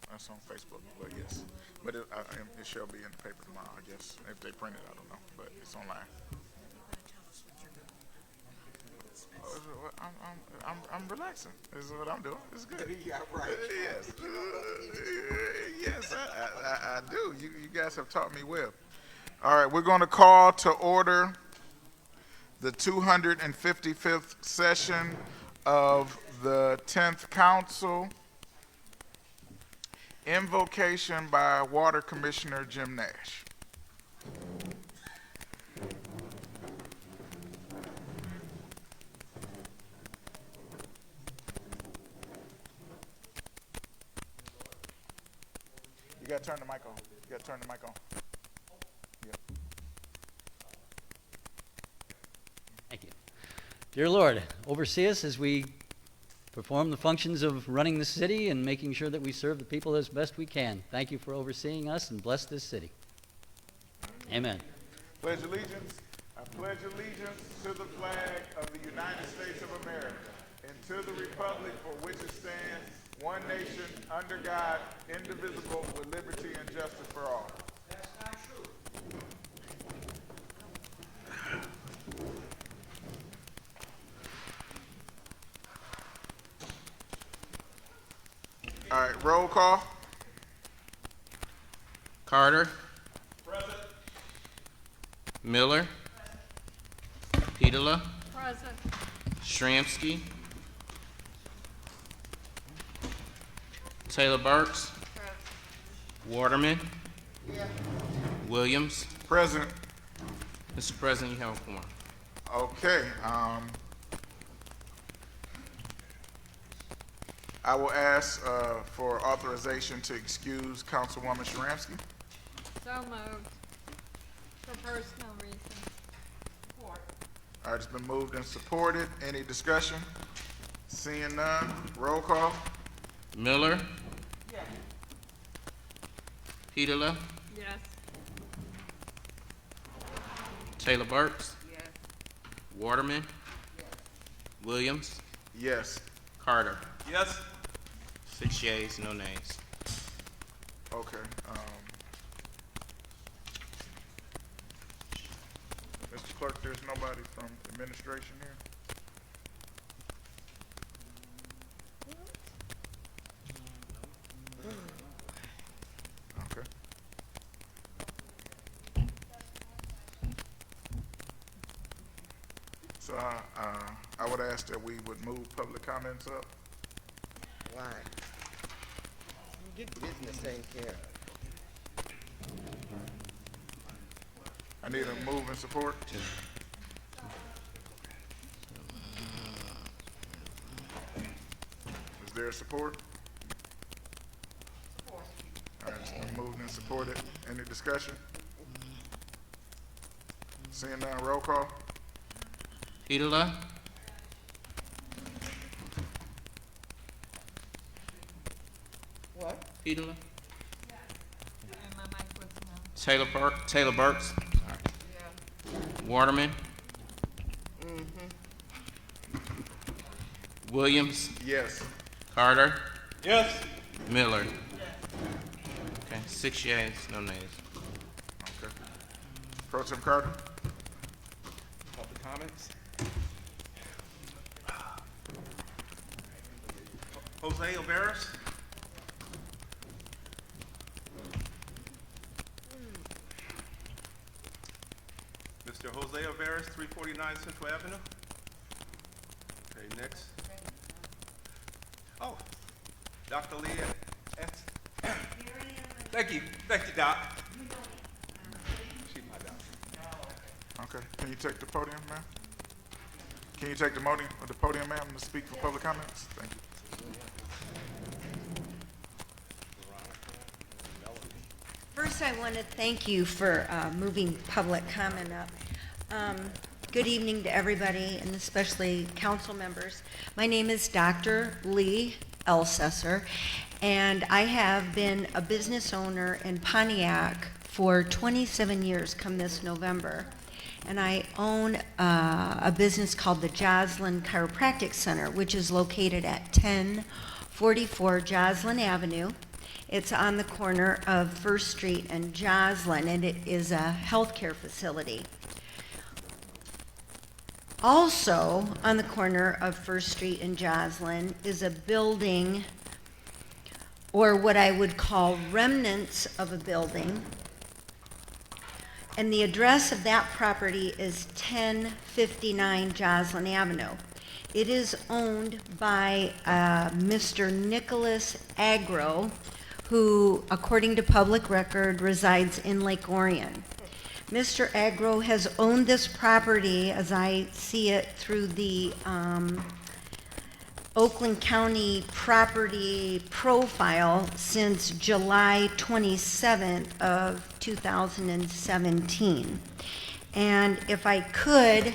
that's on Facebook, but yes. But it shall be in the paper tomorrow, I guess. If they print it, I don't know, but it's online. I'm relaxing. This is what I'm doing. It's good. Yeah, right. Yes. Yes, I do. You guys have taught me well. All right, we're going to call to order the 255th session of the 10th Council. Invocation by Water Commissioner Jim Nash. You gotta turn the mic on. You gotta turn the mic on. Yeah. Thank you. Dear Lord, oversee us as we perform the functions of running the city and making sure that we serve the people as best we can. Thank you for overseeing us and bless this city. Amen. Pledge allegiance. I pledge allegiance to the flag of the United States of America and to the republic for which it stands, one nation, under God, indivisible, with liberty and justice for all. That's not true. All right, roll call. Carter. Present. Miller. Petola. Present. Shramsky. Taylor Burks. Waterman. Williams. Present. Mr. President, you have a quorum. Okay. I will ask for authorization to excuse Councilwoman Shramsky. So moved. For personal reasons. Support. All right, it's been moved and supported. Any discussion? Seeing none, roll call. Miller. Petola. Yes. Taylor Burks. Yes. Waterman. Williams. Yes. Carter. Yes. 6 yeas, no nays. Okay. Mr. Clerk, there's nobody from administration here? Okay. So I would ask that we would move public comments up. Why? You get business taken care of. I need a move and support. Is there support? Support. All right, it's been moved and supported. Any discussion? Seeing none, roll call. Petola. What? Petola. And my mic was no. Taylor Burks. Waterman. Williams. Yes. Carter. Yes. Miller. Okay, 6 yeas, no nays. Okay. Pro Tem Carter? Public comments? Jose Alvarez? Mr. Jose Alvarez, 349 Central Avenue. Okay, next. Oh, Dr. Lee. Thank you, Doc. She's my doc. Okay. Can you take the podium, ma'am? Can you take the podium, ma'am, to speak for public comments? Thank you. First, I want to thank you for moving public comment up. Good evening to everybody, and especially council members. My name is Dr. Lee Elsesser, and I have been a business owner in Pontiac for 27 years come this November. And I own a business called the Joslin Chiropractic Center, which is located at 1044 Joslin Avenue. It's on the corner of First Street and Joslin, and it is a healthcare facility. Also, on the corner of First Street and Joslin is a building, or what I would call remnants of a building. And the address of that property is 1059 Joslin Avenue. It is owned by Mr. Nicholas Agro, who, according to public record, resides in Lake Orion. Mr. Agro has owned this property, as I see it through the Oakland County property profile, since July 27th of 2017. And if I could,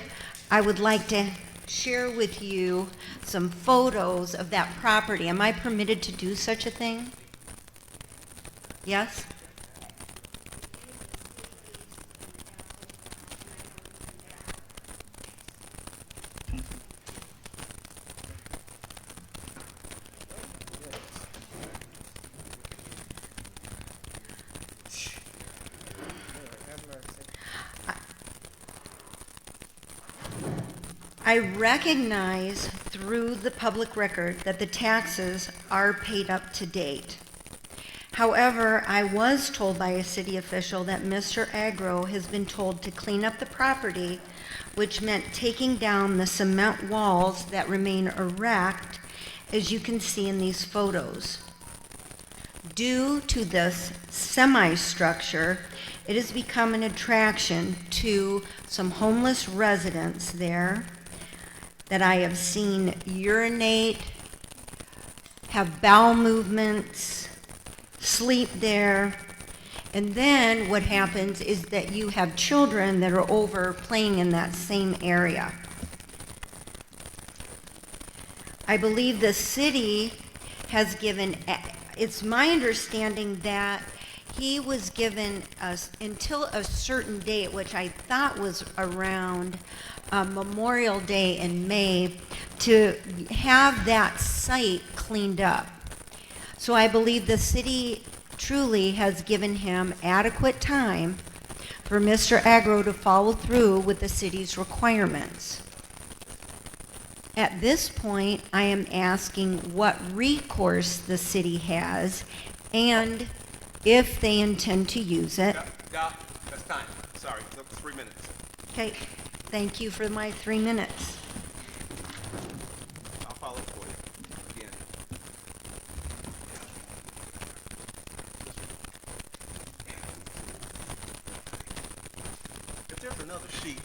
I would like to share with you some photos of that property. Am I permitted to do such a thing? Yes? I recognize through the public record that the taxes are paid up to date. However, I was told by a city official that Mr. Agro has been told to clean up the property, which meant taking down the cement walls that remain erect, as you can see in these photos. Due to this semi-structure, it has become an attraction to some homeless residents there that I have seen urinate, have bowel movements, sleep there. And then what happens is that you have children that are over playing in that same area. I believe the city has given, it's my understanding that he was given until a certain date, which I thought was around Memorial Day in May, to have that site cleaned up. So I believe the city truly has given him adequate time for Mr. Agro to follow through with the city's requirements. At this point, I am asking what recourse the city has and if they intend to use it. Yeah, that's time. Sorry, 3 minutes. Okay, thank you for my 3 minutes. I'll follow for you again. If there's another sheet.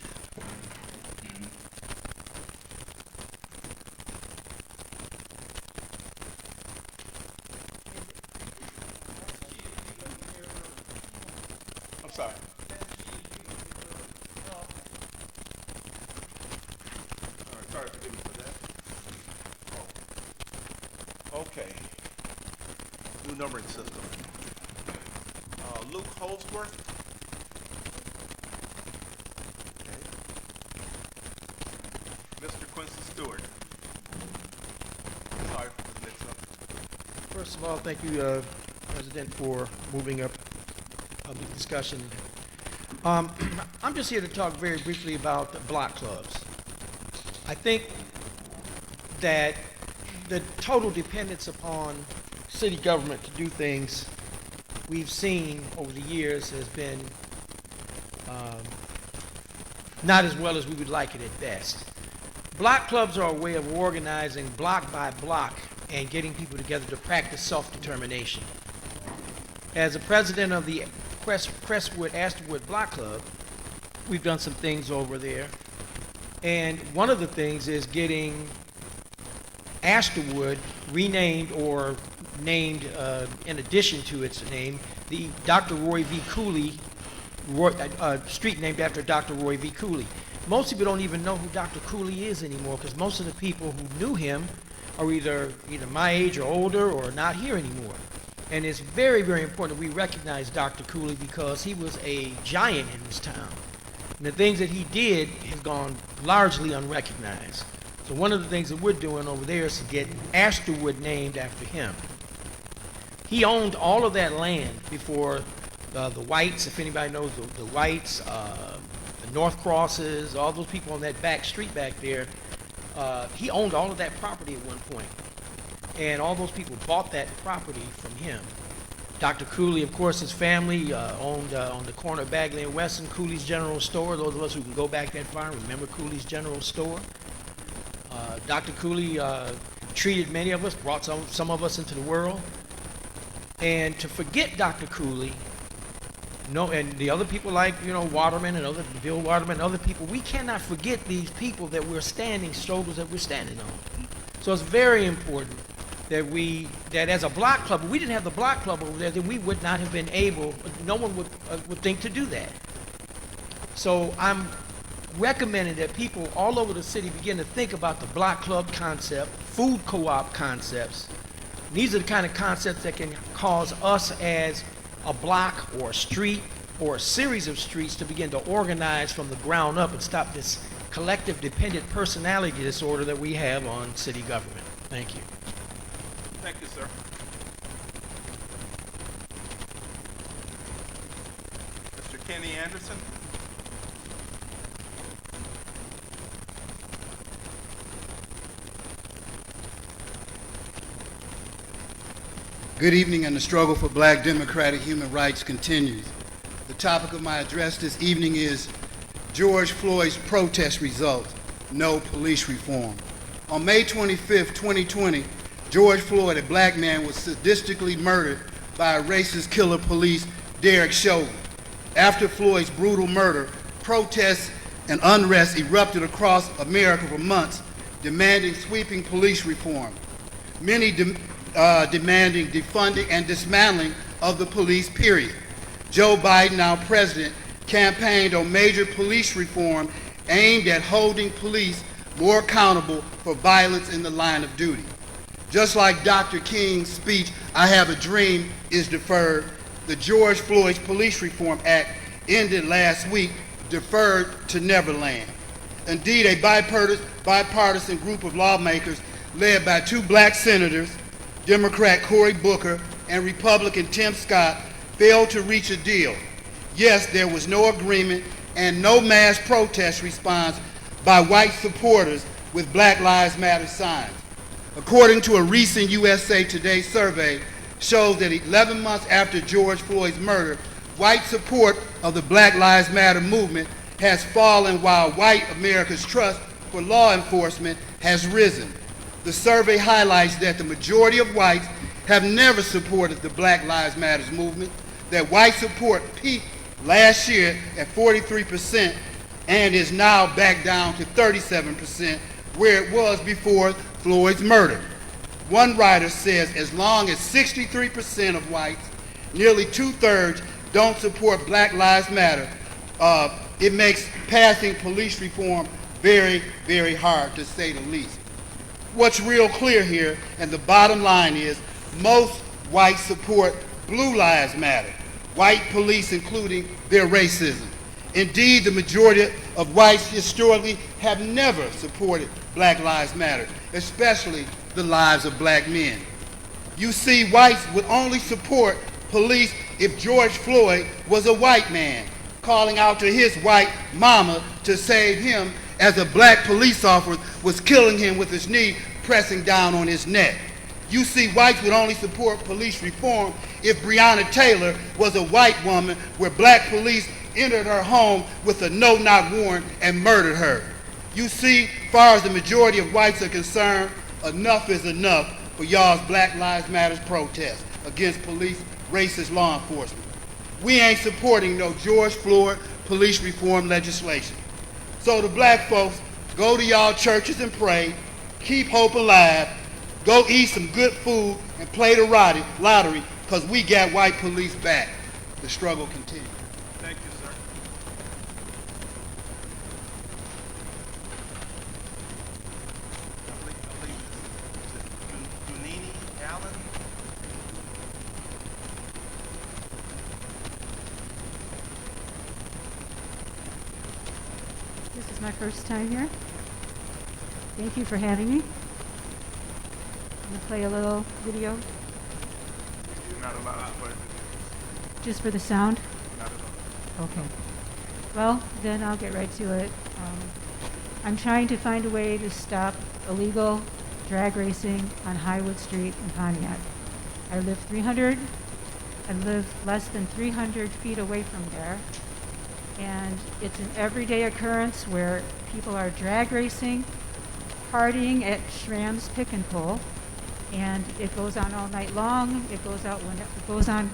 I'm sorry. All right, sorry, forgive me for that. Oh. Okay. New numbering system. Luke Holdsworth. Okay. Mr. Quincy Stewart. Sorry for the mix-up. First of all, thank you, President, for moving up public discussion. I'm just here to talk very briefly about the block clubs. I think that the total dependence upon city government to do things we've seen over the years has been not as well as we would like it at best. Block clubs are a way of organizing block by block and getting people together to practice self-determination. As a president of the Crestwood Astorwood Block Club, we've done some things over there. And one of the things is getting Astorwood renamed or named in addition to its name, the Dr. Roy V. Cooley, street named after Dr. Roy V. Cooley. Most people don't even know who Dr. Cooley is anymore because most of the people who knew him are either my age or older or not here anymore. And it's very, very important that we recognize Dr. Cooley because he was a giant in this town. And the things that he did has gone largely unrecognized. So one of the things that we're doing over there is to get Astorwood named after him. He owned all of that land before the Whites, if anybody knows the Whites, the North Crosses, all those people on that back street back there. He owned all of that property at one point. And all those people bought that property from him. Dr. Cooley, of course, his family owned on the corner of Bagley and Weston, Cooley's General Store. Those of us who can go back that far remember Cooley's General Store. Dr. Cooley treated many of us, brought some of us into the world. And to forget Dr. Cooley, and the other people like, Waterman and Bill Waterman and other people, we cannot forget these people that we're standing, shoulders that we're standing on. So it's very important that as a block club, if we didn't have the block club over there, then we would not have been able, no one would think to do that. So I'm recommending that people all over the city begin to think about the block club concept, food co-op concepts. These are the kind of concepts that can cause us as a block or a street or a series of streets to begin to organize from the ground up and stop this collective dependent personality disorder that we have on city government. Thank you. Thank you, sir. Mr. Kenny Anderson. Good evening, and the struggle for black democratic human rights continues. The topic of my address this evening is George Floyd's protest results, no police reform. On May 25th, 2020, George Floyd, a black man, was sadistically murdered by a racist killer police, Derek Chauvin. After Floyd's brutal murder, protests and unrest erupted across America for months, demanding sweeping police reform. Many demanding defunding and dismantling of the police, period. Joe Biden, now president, campaigned on major police reform aimed at holding police more accountable for violence in the line of duty. Just like Dr. King's speech, "I Have a Dream," is deferred, the George Floyd Police Reform Act ended last week, deferred to Neverland. Indeed, a bipartisan group of lawmakers led by two black senators, Democrat Cory Booker and Republican Tim Scott, failed to reach a deal. Yes, there was no agreement and no mass protest response by white supporters with Black Lives Matter signs. According to a recent USA Today survey, shows that 11 months after George Floyd's murder, white support of the Black Lives Matter movement has fallen while white America's trust for law enforcement has risen. The survey highlights that the majority of whites have never supported the Black Lives Matter movement, that white support peaked last year at 43% and is now back down to 37%, where it was before Floyd's murder. One writer says as long as 63% of whites, nearly 2/3, don't support Black Lives Matter, it makes passing police reform very, very hard, to say the least. What's real clear here, and the bottom line is, most whites support Blue Lives Matter, white police including their racism. Indeed, the majority of whites historically have never supported Black Lives Matter, especially the lives of black men. You see, whites would only support police if George Floyd was a white man, calling out to his white mama to save him as a black police officer was killing him with his knee pressing down on his neck. You see, whites would only support police reform if Breonna Taylor was a white woman where black police entered her home with a no-knock warrant and murdered her. You see, far as the majority of whites are concerned, enough is enough for y'all's Black Lives Matter protest against police racist law enforcement. We ain't supporting no George Floyd police reform legislation. So the black folks, go to y'all churches and pray, keep hope alive, go eat some good food and play the lottery, because we got white police back. The struggle continues. Thank you, sir. I believe it's Unini Allen. This is my first time here. Thank you for having me. I'm going to play a little video. If you not allowed to pledge allegiance. Just for the sound? Not at all. Okay. Well, then I'll get right to it. I'm trying to find a way to stop illegal drag racing on Highwood Street in Pontiac. I live less than 300 feet away from there, and it's an everyday occurrence where people are drag racing, partying at Schramm's Pick and Pull, and it goes on all night long. It goes on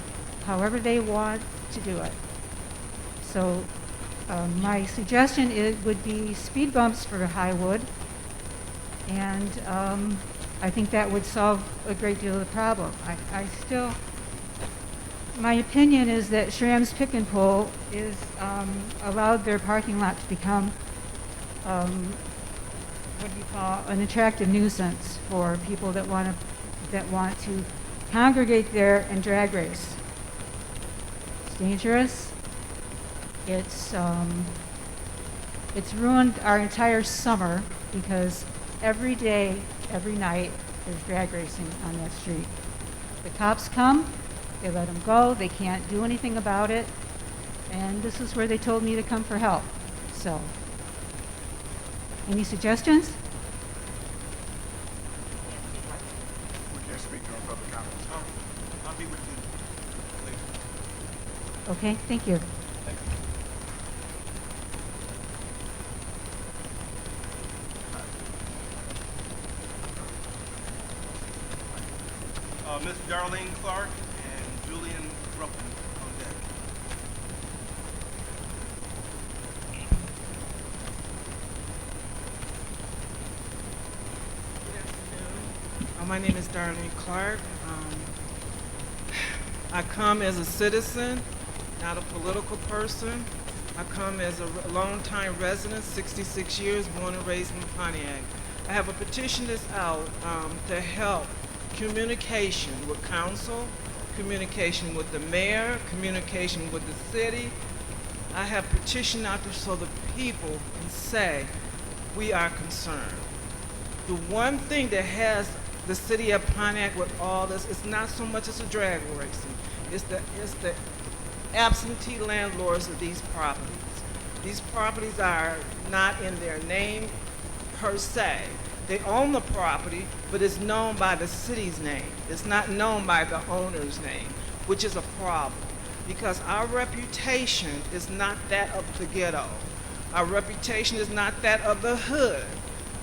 however they want to do it. So my suggestion would be speed bumps for Highwood, and I think that would solve a great deal of the problem. My opinion is that Schramm's Pick and Pull is allowed their parking lot to become an attractive nuisance for people that want to congregate there and drag race. It's dangerous. It's ruined our entire summer because every day, every night, there's drag racing on that street. The cops come, they let them go, they can't do anything about it, and this is where they told me to come for help. So, any suggestions? We can't speak during public comments. I'll be with you later. Okay, thank you. Miss Darlene Clark and Julian Ruffin on deck. Good afternoon. My name is Darlene Clark. I come as a citizen, not a political person. I come as a longtime resident, 66 years, born and raised in Pontiac. I have a petition that's out to help communication with council, communication with the mayor, communication with the city. I have petitioned out there so the people can say, we are concerned. The one thing that has the city of Pontiac with all this, it's not so much as a drag racing, it's the absentee landlords of these properties. These properties are not in their name per se. They own the property, but it's known by the city's name. It's not known by the owner's name, which is a problem because our reputation is not that of the ghetto. Our reputation is not that of the hood.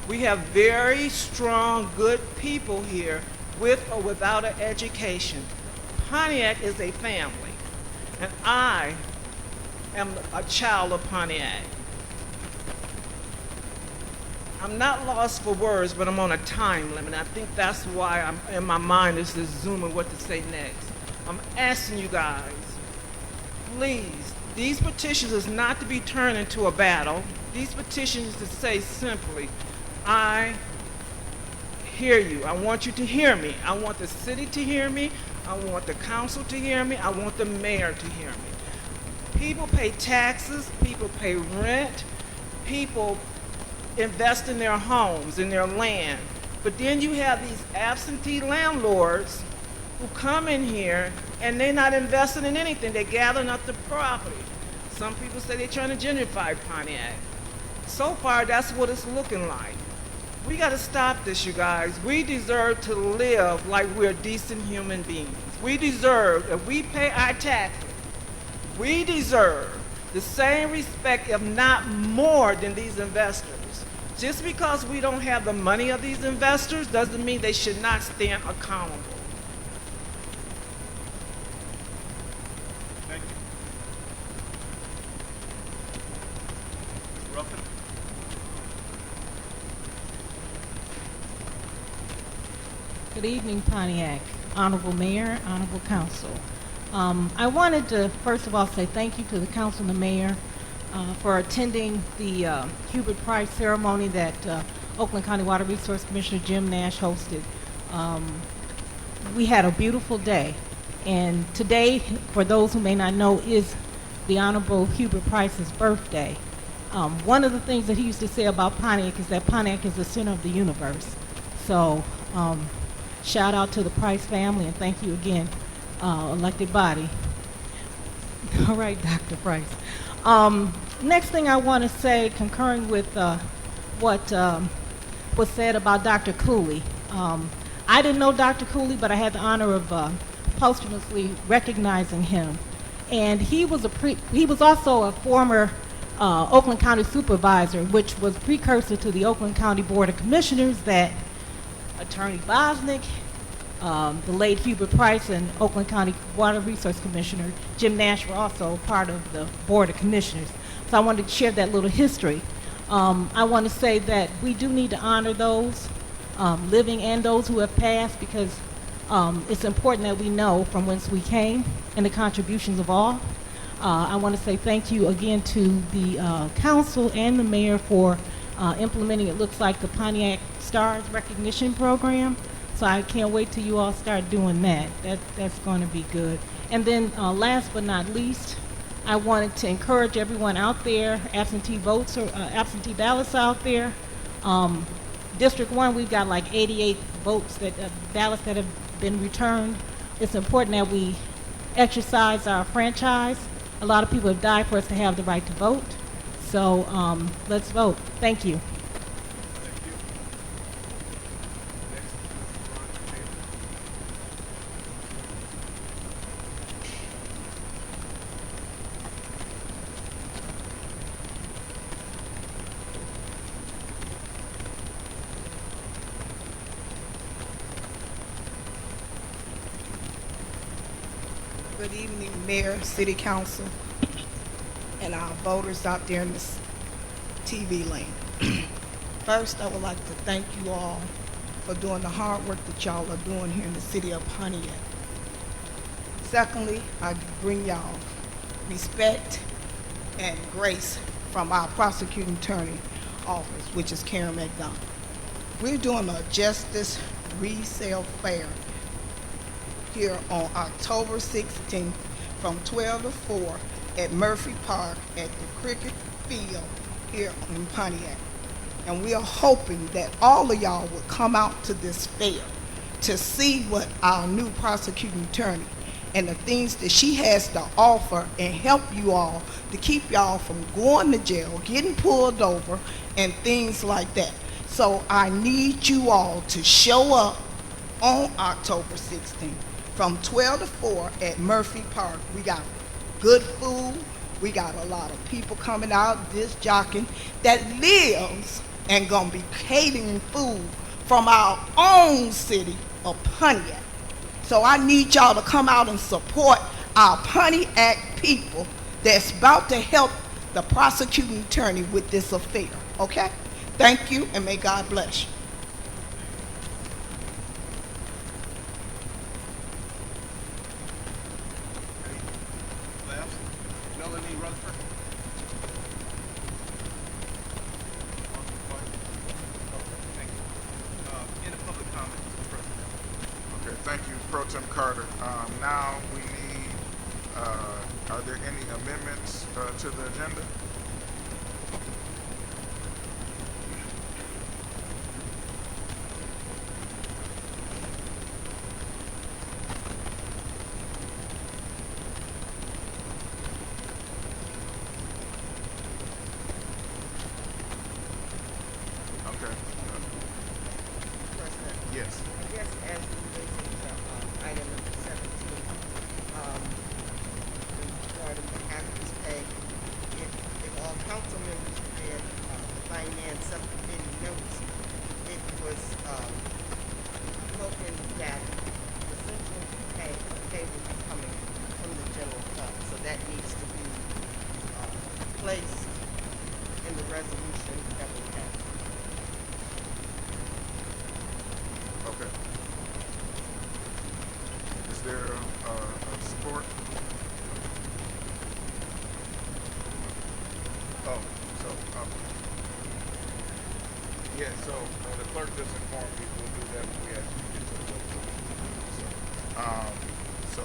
We have very strong, good people here with or without an education. Pontiac is a family, and I am a child of Pontiac. I'm not lost for words, but I'm on a time limit. I think that's why I'm in my mind is just zooming what to say next. I'm asking you guys, please, these petitions is not to be turned into a battle. These petitions to say simply, I hear you. I want you to hear me. I want the city to hear me. I want the council to hear me. I want the mayor to hear me. People pay taxes. People pay rent. People invest in their homes, in their land. But then you have these absentee landlords who come in here and they're not investing in anything. They're gathering up the property. Some people say they're trying to gentrify Pontiac. So far, that's what it's looking like. We got to stop this, you guys. We deserve to live like we're decent human beings. We deserve, if we pay our taxes, we deserve the same respect, if not more, than these investors. Just because we don't have the money of these investors doesn't mean they should not stand accountable. Thank you. Ms. Ruffin? Good evening, Pontiac. Honorable Mayor, Honorable Council. I wanted to, first of all, say thank you to the council and the mayor for attending the Hubert Price ceremony that Oakland County Water Resource Commissioner Jim Nash hosted. We had a beautiful day, and today, for those who may not know, is the Honorable Hubert Price's birthday. One of the things that he used to say about Pontiac is that Pontiac is the center of the universe. So shout out to the Price family, and thank you again elected body. All right, Dr. Price. Next thing I want to say, concurring with what was said about Dr. Cooley. I didn't know Dr. Cooley, but I had the honor of posthumously recognizing him. And he was also a former Oakland County Supervisor, which was precursor to the Oakland County Board of Commissioners that Attorney Bosnick, the late Hubert Price, and Oakland County Water Resource Commissioner Jim Nash were also part of the Board of Commissioners. So I wanted to share that little history. I want to say that we do need to honor those living and those who have passed, because it's important that we know from whence we came and the contributions of all. I want to say thank you again to the council and the mayor for implementing, it looks like, the Pontiac Stars Recognition Program. So I can't wait till you all start doing that. That's going to be good. And then last but not least, I wanted to encourage everyone out there, absentee votes or absentee ballots out there. District 1, we've got like 88 votes, ballots that have been returned. It's important that we exercise our franchise. A lot of people have died for us to have the right to vote. So let's vote. Thank you. Good evening, Mayor, City Council, and our voters out there in this TV land. First, I would like to thank you all for doing the hard work that y'all are doing here in the city of Pontiac. Secondly, I bring y'all respect and grace from our prosecuting attorney office, which is Karen McDonald. We're doing a justice resale fair here on October 16th from 12 to 4 at Murphy Park at the cricket field here in Pontiac. And we are hoping that all of y'all will come out to this fair to see what our new prosecuting attorney and the things that she has to offer and help you all to keep y'all from going to jail, getting pulled over, and things like that. So I need you all to show up on October 16th. From 12 to 4 at Murphy Park. We got good food. We got a lot of people coming out, disc jockeying, that lives and gonna be catering food from our own city of Pontiac. So I need y'all to come out and support our Pontiac people that's about to help the prosecuting attorney with this affair, okay? Thank you, and may God bless you. Carter. Now we need, are there any amendments to the agenda? Okay. President. Yes. I guess as we move to item number 17, regarding the actors pay, if all council members read the finance subcommittee notes, it was spoken that the central pay will be coming from the general fund, so that needs to be placed in the resolution that we have. Okay. Is there support? Oh, so, yeah, so the clerk just informed me we'll do that when we actually get to the vote. So,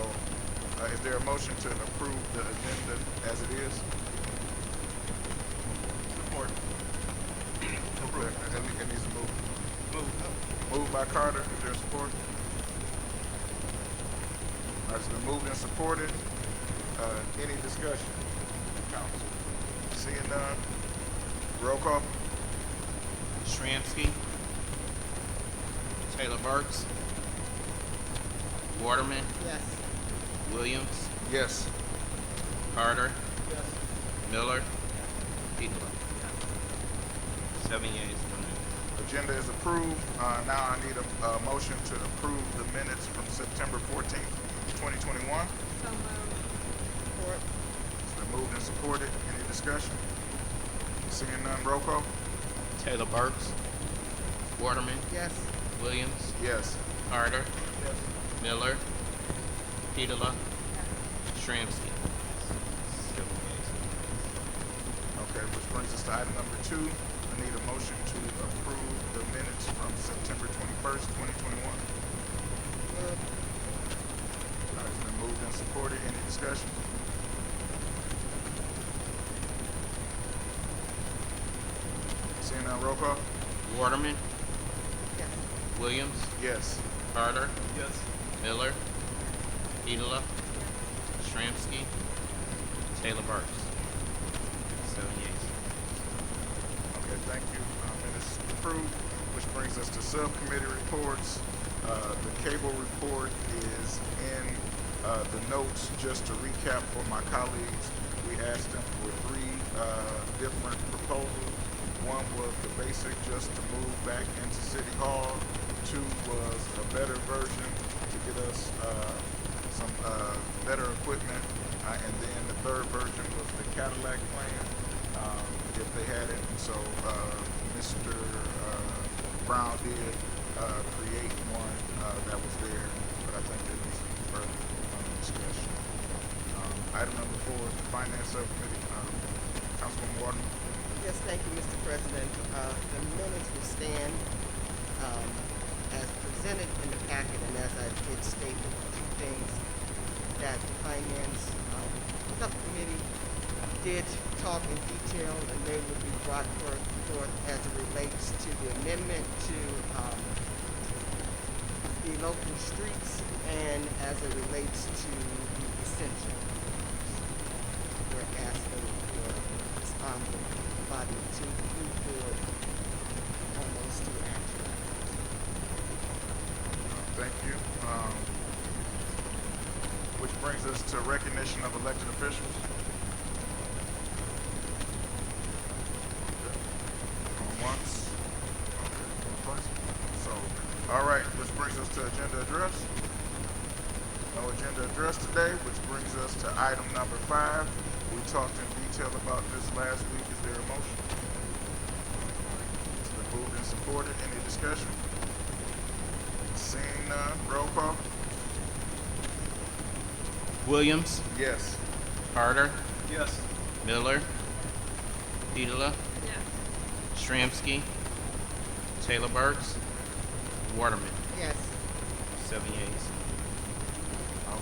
is there a motion to approve the agenda as it is? Support. Okay, it needs to move. Moved by Carter, is there support? It's been moved and supported. Any discussion? Council. Seeing none. Roll call. Shramsky. Taylor Burks. Waterman. Yes. Williams. Yes. Carter. Miller. Petula. 7 yeas, 1 no. Agenda is approved. Now I need a motion to approve the minutes from September 14th, 2021. So moved. Support. It's been moved and supported. Any discussion? Seeing none, roll call. Taylor Burks. Waterman. Yes. Williams. Yes. Carter. Miller. Petula. Shramsky. 7 yeas. Okay, which brings us to item number 2. I need a motion to approve the minutes from September 21st, 2021. It's been moved and supported. Any discussion? Seeing none, roll call. Waterman. Yes. Williams. Yes. Carter. Yes. Miller. Petula. Shramsky. Taylor Burks. 7 yeas. Okay, thank you. Minutes approved, which brings us to subcommittee reports. The cable report is in the notes. Just to recap for my colleagues, we asked them for 3 different proposals. One was the basic, just to move back into City Hall. 2 was a better version to get us some better equipment. And then the 3rd version was the Cadillac plan, if they had it. And so Mr. Brown did create one that was there, but I think there needs to be further discussion. Item number 4 is the Finance Subcommittee. Councilwoman Waterman. Yes, thank you, Mr. President. The minutes will stand as presented in the packet, and as I did state, the 2 things that the Finance Subcommittee did talk in detail, and they will be brought forth as it relates to the amendment to the local streets and as it relates to the essential. We're asking for this honorable body to move forward on those 2 action items. Thank you. Which brings us to recognition of elected officials. Going once. Okay, going twice. So, all right, which brings us to agenda address. No agenda address today, which brings us to item number 5. We talked in detail about this last week. Is there a motion? It's been moved and supported. Any discussion? Seeing none, roll call. Williams. Yes. Carter. Yes. Miller. Petula. Yes. Shramsky. Taylor Burks. Waterman. Yes. 7 yeas.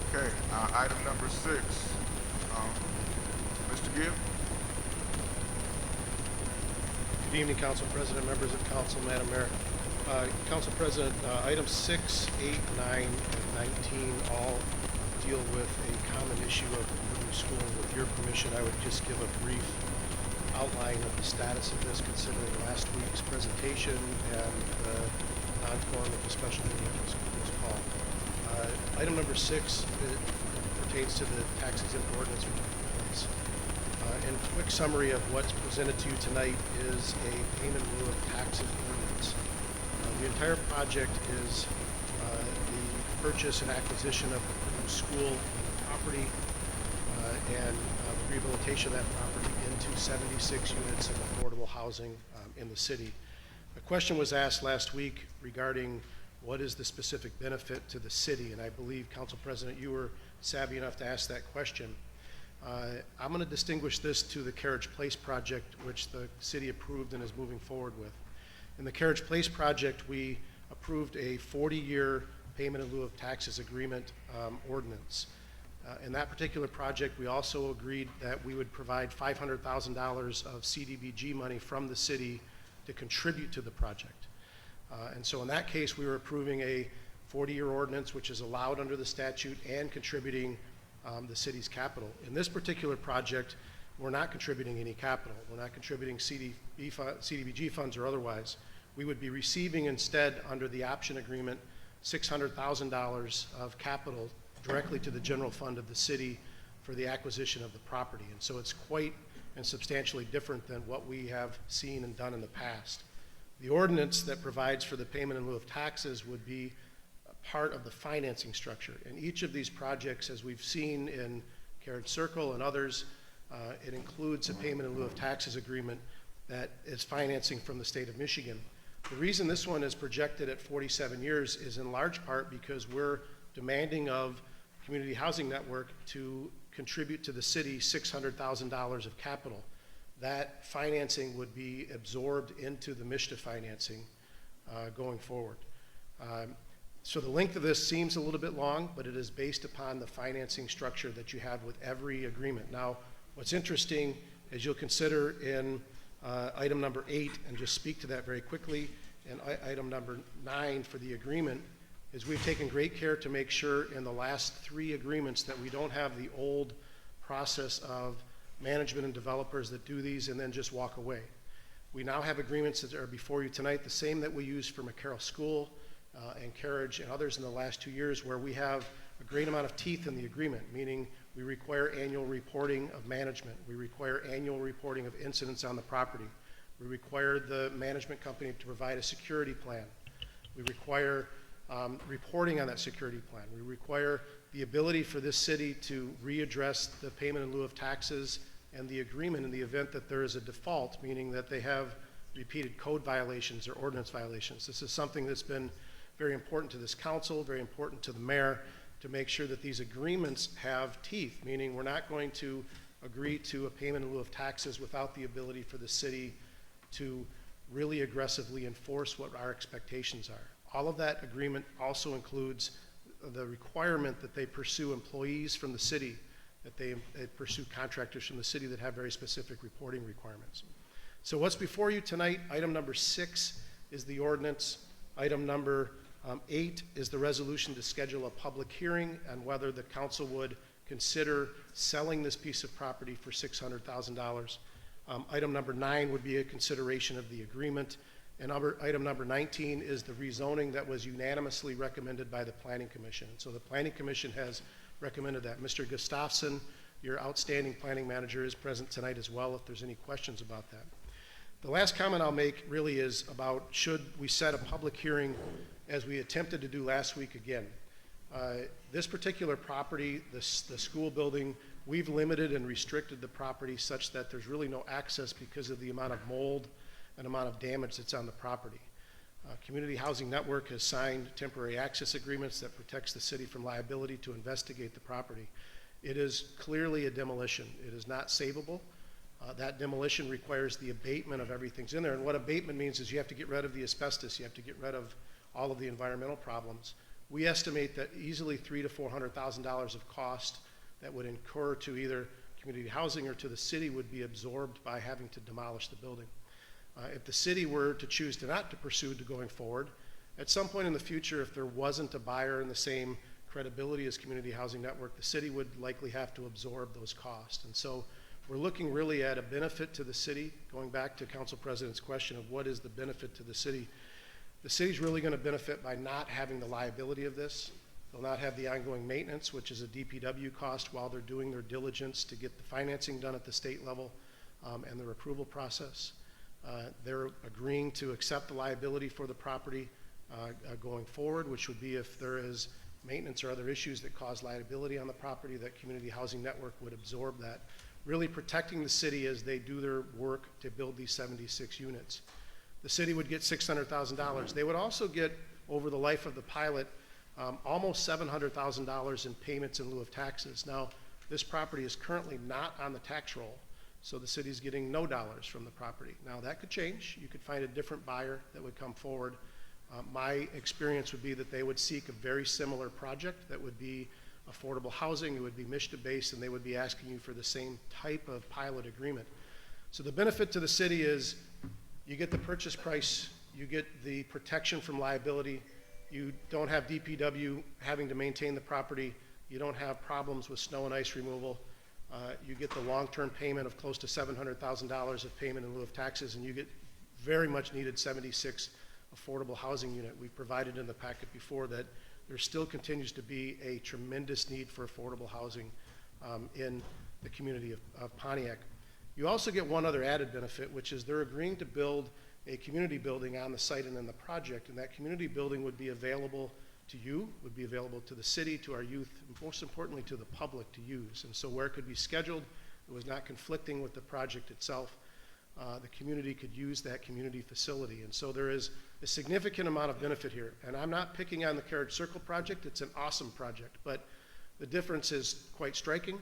Okay, item number 6. Mr. Gibb? Good evening, Council President, members of Council, Madam Mayor. Council President, items 6, 8, 9, and 19 all deal with a common issue of the new school. With your permission, I would just give a brief outline of the status of this, considering last week's presentation and the non-quorum of the special meeting was called. Item number 6 pertains to the tax exempt ordinance reports. And a quick summary of what's presented to you tonight is a payment in lieu of taxes ordinance. The entire project is the purchase and acquisition of the new school property and the rehabilitation of that property into 76 units of affordable housing in the city. A question was asked last week regarding what is the specific benefit to the city, and I believe, Council President, you were savvy enough to ask that question. I'm going to distinguish this to the Carriage Place project, which the city approved and is moving forward with. In the Carriage Place project, we approved a 40-year payment in lieu of taxes agreement ordinance. In that particular project, we also agreed that we would provide $500,000 of Cdbg money from the city to contribute to the project. And so in that case, we were approving a 40-year ordinance, which is allowed under the statute, and contributing the city's capital. In this particular project, we're not contributing any capital. We're not contributing CDBG funds or otherwise. We would be receiving instead, under the option agreement, $600,000 of capital directly to the general fund of the city for the acquisition of the property. And so it's quite and substantially different than what we have seen and done in the past. The ordinance that provides for the payment in lieu of taxes would be part of the financing structure. In each of these projects, as we've seen in Carriage Circle and others, it includes a payment in lieu of taxes agreement that is financing from the state of Michigan. The reason this one is projected at 47 years is in large part because we're demanding of Community Housing Network to contribute to the city $600,000 of capital. That financing would be absorbed into the MISHTA financing going forward. So the length of this seems a little bit long, but it is based upon the financing structure that you have with every agreement. Now, what's interesting, as you'll consider in item number 8, and just speak to that very quickly, and item number 9 for the agreement, is we've taken great care to make sure in the last 3 agreements that we don't have the old process of management and developers that do these and then just walk away. We now have agreements that are before you tonight, the same that we used for McCarroll School and Carriage and others in the last 2 years, where we have a great amount of teeth in the agreement, meaning we require annual reporting of management. We require annual reporting of incidents on the property. We require the management company to provide a security plan. We require reporting on that security plan. We require the ability for this city to readdress the payment in lieu of taxes and the agreement in the event that there is a default, meaning that they have repeated code violations or ordinance violations. This is something that's been very important to this council, very important to the mayor, to make sure that these agreements have teeth, meaning we're not going to agree to a payment in lieu of taxes without the ability for the city to really aggressively enforce what our expectations are. All of that agreement also includes the requirement that they pursue employees from the city, that they pursue contractors from the city that have very specific reporting requirements. So what's before you tonight, item number 6 is the ordinance. Item number 8 is the resolution to schedule a public hearing on whether the council would consider selling this piece of property for $600,000. Item number 9 would be a consideration of the agreement. And item number 19 is the rezoning that was unanimously recommended by the Planning Commission. And so the Planning Commission has recommended that. Mr. Gustafson, your outstanding planning manager, is present tonight as well if there's any questions about that. The last comment I'll make really is about should we set a public hearing as we attempted to do last week again. This particular property, the school building, we've limited and restricted the property such that there's really no access because of the amount of mold and amount of damage that's on the property. Community Housing Network has signed temporary access agreements that protects the city from liability to investigate the property. It is clearly a demolition. It is not savable. That demolition requires the abatement of everything's in there. And what abatement means is you have to get rid of the asbestos. You have to get rid of all of the environmental problems. We estimate that easily $300,000 to $400,000 of cost that would incur to either community housing or to the city would be absorbed by having to demolish the building. If the city were to choose to not to pursue to going forward, at some point in the future, if there wasn't a buyer in the same credibility as Community Housing Network, the city would likely have to absorb those costs. And so we're looking really at a benefit to the city, going back to Council President's question of what is the benefit to the city. The city's really going to benefit by not having the liability of this. They'll not have the ongoing maintenance, which is a DPW cost while they're doing their diligence to get the financing done at the state level and their approval process. They're agreeing to accept the liability for the property going forward, which would be if there is maintenance or other issues that cause liability on the property, that Community Housing Network would absorb that, really protecting the city as they do their work to build these 76 units. The city would get $600,000. They would also get, over the life of the pilot, almost $700,000 in payments in lieu of taxes. Now, this property is currently not on the tax roll, so the city's getting no dollars from the property. Now, that could change. You could find a different buyer that would come forward. My experience would be that they would seek a very similar project that would be affordable housing, it would be MISHTA-based, and they would be asking you for the same type of pilot agreement. So the benefit to the city is you get the purchase price, you get the protection from liability, You don't have DPW having to maintain the property. You don't have problems with snow and ice removal. You get the long-term payment of close to $700,000 of payment in lieu of taxes, and you get very much needed 76 affordable housing unit. We provided in the packet before that there still continues to be a tremendous need for affordable housing in the community of Pontiac. You also get one other added benefit, which is they're agreeing to build a community building on the site and in the project, and that community building would be available to you, would be available to the city, to our youth, and most importantly to the public to use. And so where it could be scheduled, it was not conflicting with the project itself. The community could use that community facility. And so there is a significant amount of benefit here. And I'm not picking on the Carriage Circle project. It's an awesome project, but the difference is quite striking.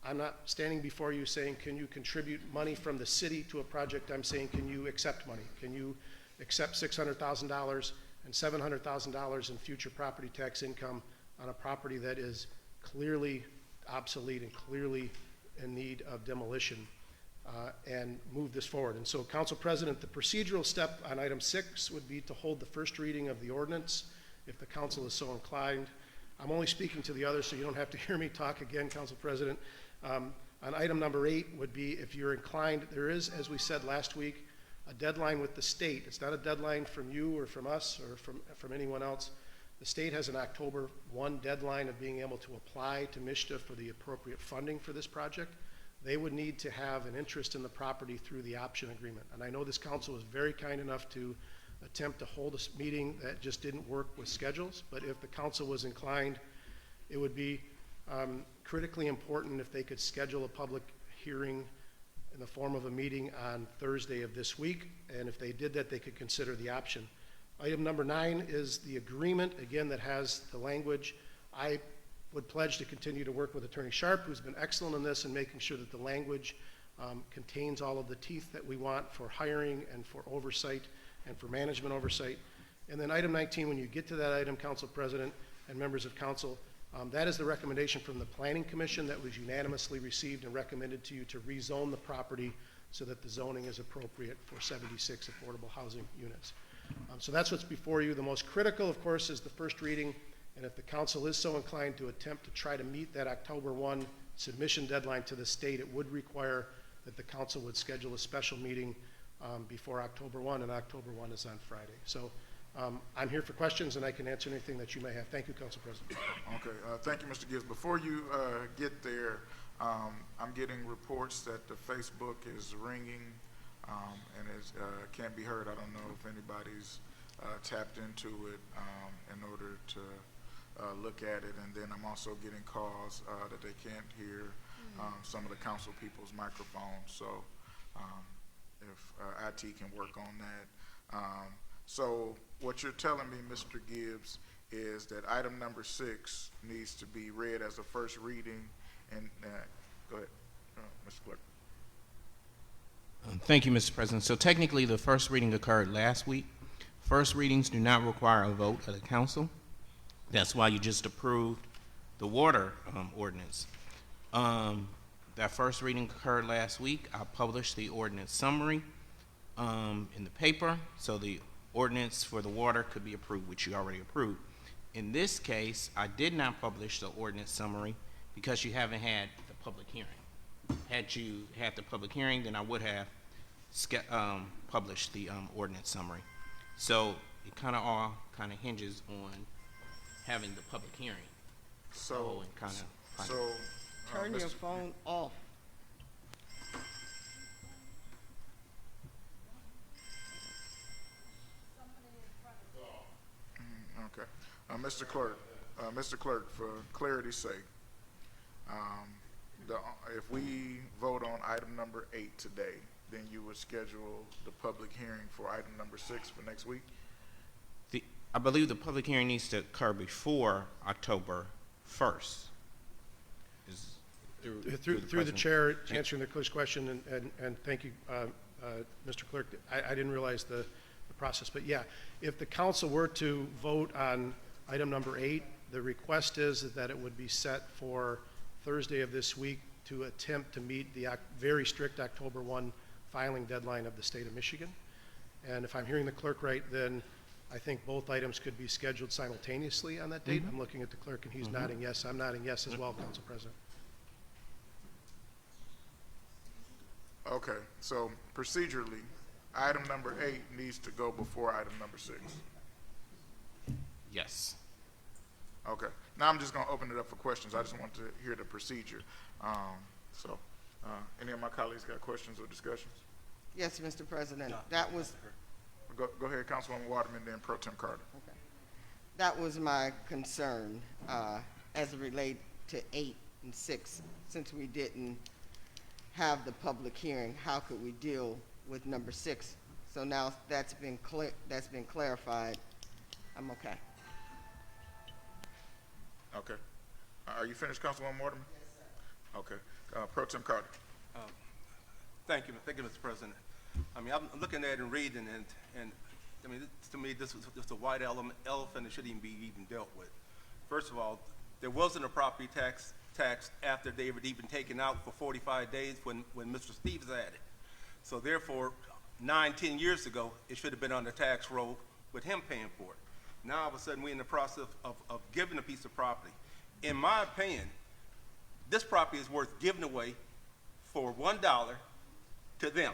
I'm not standing before you saying, can you contribute money from the city to a project? I'm saying, can you accept money? Can you accept $600,000 and $700,000 in future property tax income on a property that is clearly obsolete and clearly in need of demolition, and move this forward? And so, Council President, the procedural step on item 6 would be to hold the first reading of the ordinance, if the council is so inclined. I'm only speaking to the others, so you don't have to hear me talk again, Council President. On item number 8 would be, if you're inclined, there is, as we said last week, a deadline with the state. It's not a deadline from you or from us or from anyone else. The state has an October 1 deadline of being able to apply to MSHDA for the appropriate funding for this project. They would need to have an interest in the property through the option agreement. And I know this council was very kind enough to attempt to hold a meeting that just didn't work with schedules, but if the council was inclined, it would be critically important if they could schedule a public hearing in the form of a meeting on Thursday of this week, and if they did that, they could consider the option. Item number 9 is the agreement, again, that has the language. I would pledge to continue to work with Attorney Sharp, who's been excellent in this, and making sure that the language contains all of the teeth that we want for hiring and for oversight and for management oversight. And then item 19, when you get to that item, Council President and members of council, that is the recommendation from the Planning Commission that was unanimously received and recommended to you to rezone the property so that the zoning is appropriate for 76 affordable housing units. So that's what's before you. The most critical, of course, is the first reading, and if the council is so inclined to attempt to try to meet that October 1 submission deadline to the state, it would require that the council would schedule a special meeting before October 1, and October 1 is on Friday. So I'm here for questions, and I can answer anything that you may have. Thank you, Council President. Okay, thank you, Mr. Gibbs. Before you get there, I'm getting reports that the Facebook is ringing and it can't be heard. I don't know if anybody's tapped into it in order to look at it. And then I'm also getting calls that they can't hear some of the council people's microphones. So if IT can work on that. So what you're telling me, Mr. Gibbs, is that item number 6 needs to be read as a first reading. And go ahead, Mr. Clerk. Thank you, Mr. President. So technically, the first reading occurred last week. First readings do not require a vote of the council. That's why you just approved the water ordinance. That first reading occurred last week. I published the ordinance summary in the paper, so the ordinance for the water could be approved, which you already approved. In this case, I did not publish the ordinance summary because you haven't had the public hearing. Had you had the public hearing, then I would have published the ordinance summary. So it kind of all hinges on having the public hearing. So, turn your phone off. Okay, Mr. Clerk, for clarity's sake, if we vote on item number 8 today, then you would schedule the public hearing for item number 6 for next week? I believe the public hearing needs to occur before October 1st. Through the chair, answering the clerk's question, and thank you, Mr. Clerk. I didn't realize the process, but yeah, if the council were to vote on item number 8, the request is that it would be set for Thursday of this week to attempt to meet the very strict October 1 filing deadline of the state of Michigan. And if I'm hearing the clerk right, then I think both items could be scheduled simultaneously on that date. I'm looking at the clerk, and he's nodding yes. I'm nodding yes as well, Council President. Okay, so procedurally, item number 8 needs to go before item number 6. Yes. Okay, now I'm just gonna open it up for questions. I just want to hear the procedure. Any of my colleagues got questions or discussions? Yes, Mr. President, that was, Go ahead, Councilwoman Waterman, then Pro Tem Carter. that was my concern, as it relates to 8 and 6. Since we didn't have the public hearing, how could we deal with number 6? So now that's been clarified, I'm okay. Okay. Are you finished, Councilwoman Waterman? Yes, sir. Okay. Pro Tem Carter. Thank you, Mr. President. I mean, I'm looking at it and reading, and I mean, to me, this was just a white elephant that shouldn't even be dealt with. First of all, there wasn't a property tax after they were even taken out for 45 days when Mr. Stevens had it. So therefore, 9-10 years ago, it should have been on the tax roll with him paying for it. Now, all of a sudden, we're in the process of giving a piece of property. In my opinion, this property is worth giving away for $1 to them.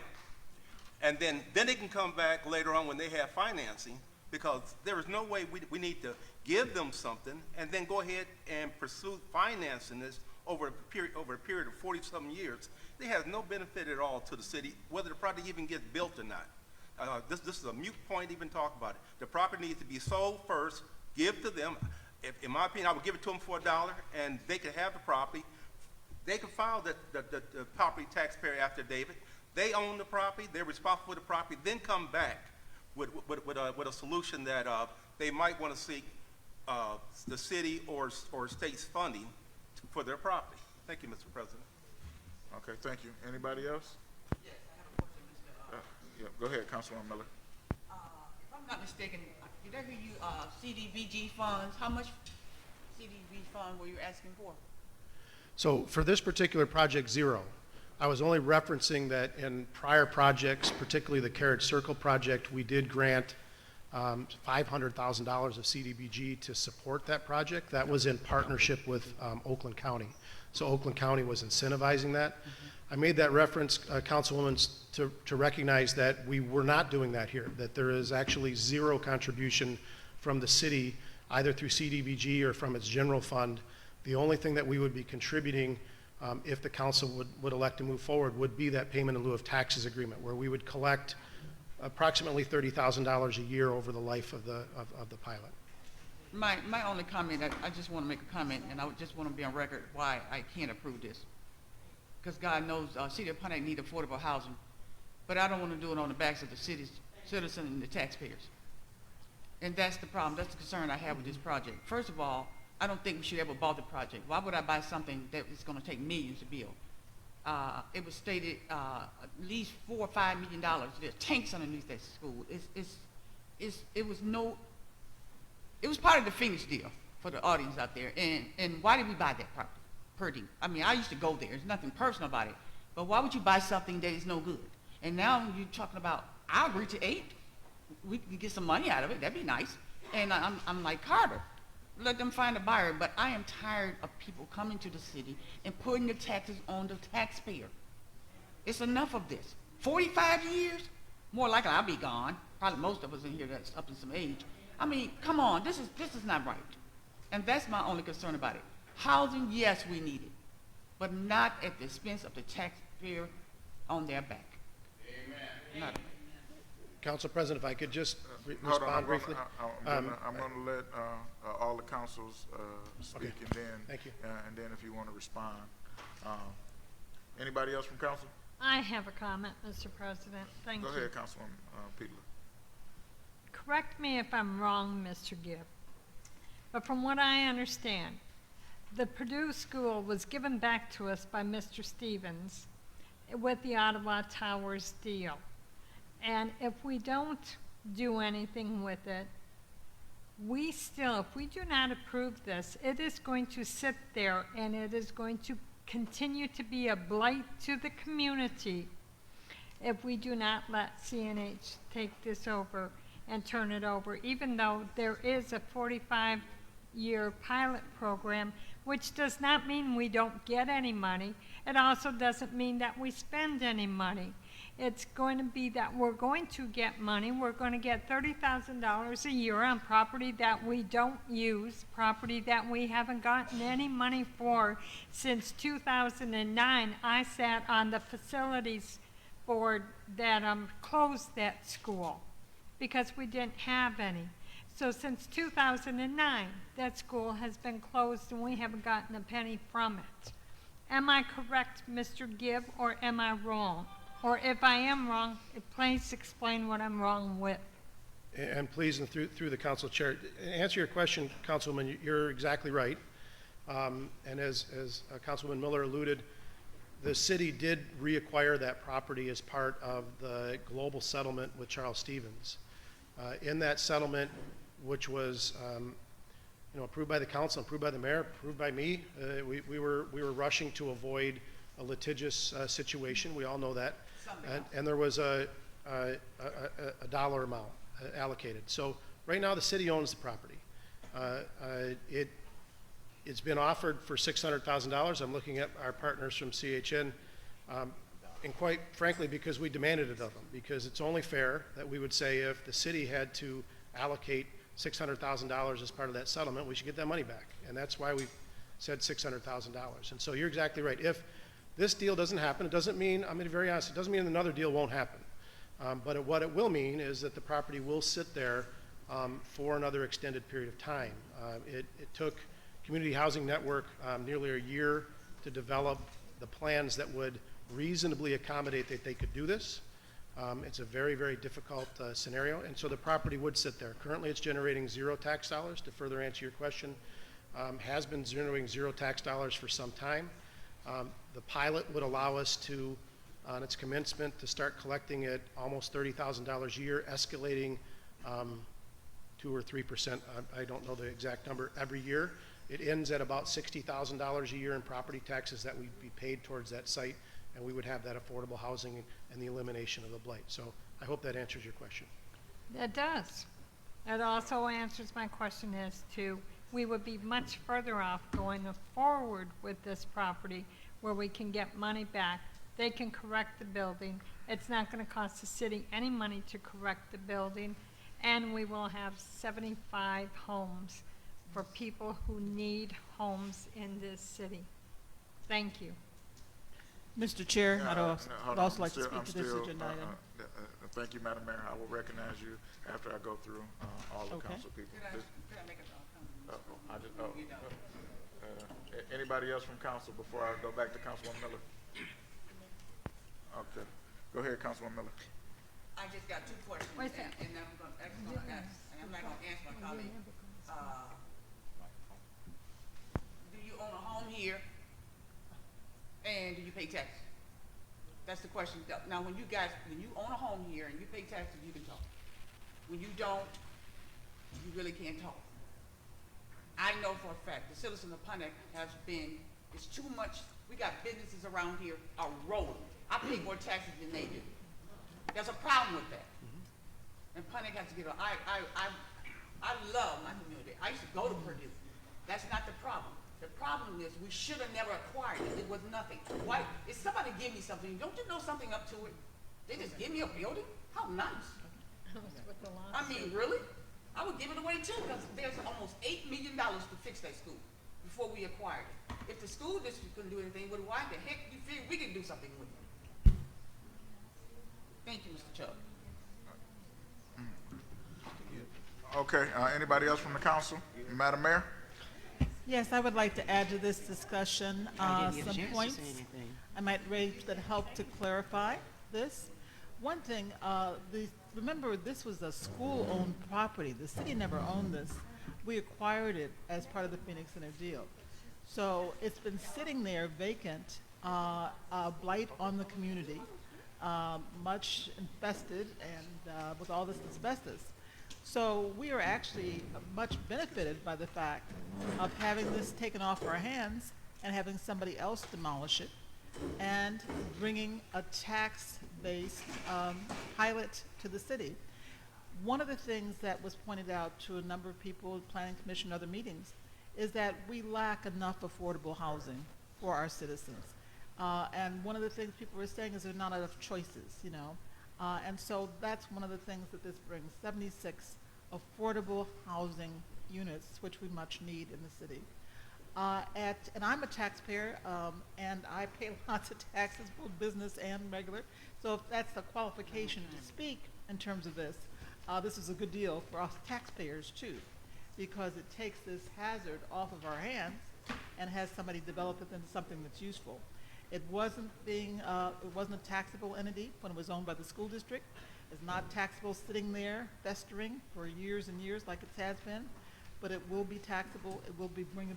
And then they can come back later on when they have financing, because there is no way we need to give them something and then go ahead and pursue financing this over a period of 40-something years. It has no benefit at all to the city, whether the property even gets built or not. This is a moot point to even talk about it. The property needs to be sold first, give to them. In my opinion, I would give it to them for $1, and they could have the property. They can file the property taxpayer affidavit. They own the property, they're responsible for the property, then come back with a solution that they might want to seek the city or state's funding for their property. Thank you, Mr. President. Okay, thank you. Anybody else? Yes, I have a question, Mr. Yeah, go ahead, Councilwoman Miller. If I'm not mistaken, did I hear you, CDBG funds, how much CDBG fund were you asking for? So for this particular project, 0. I was only referencing that in prior projects, particularly the Carriage Circle project, we did grant $500,000 of CDBG to support that project. That was in partnership with Oakland County. So Oakland County was incentivizing that. I made that reference, Councilwoman, to recognize that we were not doing that here, that there is actually 0 contribution from the city, either through CDBG or from its general fund. The only thing that we would be contributing if the council would elect to move forward would be that payment in lieu of taxes agreement, where we would collect approximately $30,000 a year over the life of the pilot. My only comment, I just want to make a comment, and I would just want to be on record why I can't approve this. Because God knows City of Pontiac need affordable housing, but I don't want to do it on the backs of the city's citizens and the taxpayers. And that's the problem, that's the concern I have with this project. First of all, I don't think we should ever bought the project. Why would I buy something that is going to take millions to build? It was stated at least $4 or $5 million. There's tanks underneath that school. It was part of the Phoenix deal for the audience out there. And why did we buy that property? I mean, I used to go there. There's nothing personal about it. But why would you buy something that is no good? And now you're talking about, I agree to 8. We can get some money out of it. That'd be nice. And I'm like, Carter, let them find a buyer. But I am tired of people coming to the city and putting the taxes on the taxpayer. It's enough of this. 45 years? More likely I'll be gone. Probably most of us in here that's up in some age. I mean, come on, this is not right. And that's my only concern about it. Housing, yes, we need it, but not at the expense of the taxpayer on their back. Amen. Council President, if I could just Hold respond on, briefly. I'm going to let all the councils speak, Okay. and then Thank you. And then if you want to respond. Anybody else from council? I have a comment, Mr. President. Thank you. Go ahead, Councilwoman Peterson. Correct me if I'm wrong, Mr. Gibb, but from what I understand, the Purdue School was given back to us by Mr. Stevens with the Ottawa Towers deal. And if we don't do anything with it, if we do not approve this, it is going to sit there and it is going to continue to be a blight to the community if we do not let CNH take this over and turn it over, even though there is a 45-year pilot program, which does not mean we don't get any money. It also doesn't mean that we spend any money. It's going to be that we're going to get money. We're going to get $30,000 a year on property that we don't use, property that we haven't gotten any money for since 2009. I sat on the facilities board that closed that school because we didn't have any. So since 2009, that school has been closed and we haven't gotten a penny from it. Am I correct, Mr. Gibb, or am I wrong? Or if I am wrong, please explain what I'm wrong with. And please, and through the council chair, to answer your question, Councilwoman, you're exactly right. And as Councilwoman Miller alluded, the city did reacquire that property as part of the global settlement with Charles Stevens. In that settlement, which was approved by the council, approved by the mayor, approved by me, we were rushing to avoid a litigious situation. We all know that. And there was a dollar amount allocated. So right now the city owns the property. It's been offered for $600,000. I'm looking at our partners from CHN, and quite frankly, because we demanded it of them, because it's only fair that we would say if the city had to allocate $600,000 as part of that settlement, we should get that money back. And that's why we said $600,000. And so you're exactly right. If this deal doesn't happen, it doesn't mean, I'm going to be very honest, it doesn't mean another deal won't happen. But what it will mean is that the property will sit there for another extended period of time. It took Community Housing Network nearly a year to develop the plans that would reasonably accommodate that they could do this. It's a very, very difficult scenario, and so the property would sit there. Currently it's generating zero tax dollars, to further answer your question. Has been generating zero tax dollars for some time. The pilot would allow us to, on its commencement, to start collecting at almost $30,000 a year, escalating 2 or 3%, I don't know the exact number, every year. It ends at about $60,000 a year in property taxes that would be paid towards that site, and we would have that affordable housing and the elimination of the blight. So I hope that answers your question. It does. It also answers my question as to, we would be much further off going forward with this property where we can get money back. They can correct the building. It's not going to cost the city any money to correct the building. And we will have 75 homes for people who need homes in this city. Thank you. Mr. Chair, I'd Hold also on. like to speak to this agenda item. Thank you, Madam Mayor. I will recognize you after I go through all the Okay. council people. Anybody else from council before I go back to Councilwoman Miller? Okay. Go ahead, Councilwoman Miller. I just got two questions, and I'm going to ask, and I'm not going to answer my colleague. Do you own a home here, and do you pay taxes? That's the question. Now, when you own a home here and you pay taxes, you can talk. When you don't, you really can't talk. I know for a fact the citizen of Pontiac it's too much. We got businesses around here are rolling. I pay more taxes than they do. There's a problem with that. And Pontiac has to get on. I love my community. I used to go to Purdue. That's not the problem. The problem is we should have never acquired it. It was nothing. Why? If somebody give me something, don't you know something up to it? They just give me a building? How nice. I mean, really? I would give it away too, because there's almost $8 million to fix that school before we acquired it. If the school district couldn't do anything, well, why the heck do you figure we can do something with it? Thank you, Mr. Chubb. Okay, anybody else from the council? Madam Mayor? Yes, I would like to add to this discussion some points I might raise that help to clarify this. One thing, remember this was a school-owned property. The city never owned this. We acquired it as part of the Phoenix Center deal. So it's been sitting there vacant, a blight on the community, much infested and with all this asbestos. So we are actually much benefited by the fact of having this taken off our hands and having somebody else demolish it and bringing a tax-based pilot to the city. One of the things that was pointed out to a number of people, Planning Commission, other meetings, is that we lack enough affordable housing for our citizens. And one of the things people were saying is there are not enough choices, you know. And so that's one of the things that this brings, 76 affordable housing units, which we much need in the city. And I'm a taxpayer, and I pay lots of taxes, both business and regular. So if that's a qualification to speak in terms of this, this is a good deal for us taxpayers too, because it takes this hazard off of our hands and has somebody develop it into something that's useful. It wasn't a taxable entity when it was owned by the school district. It's not taxable sitting there festering for years and years like it has been, but it will be taxable. It will be bring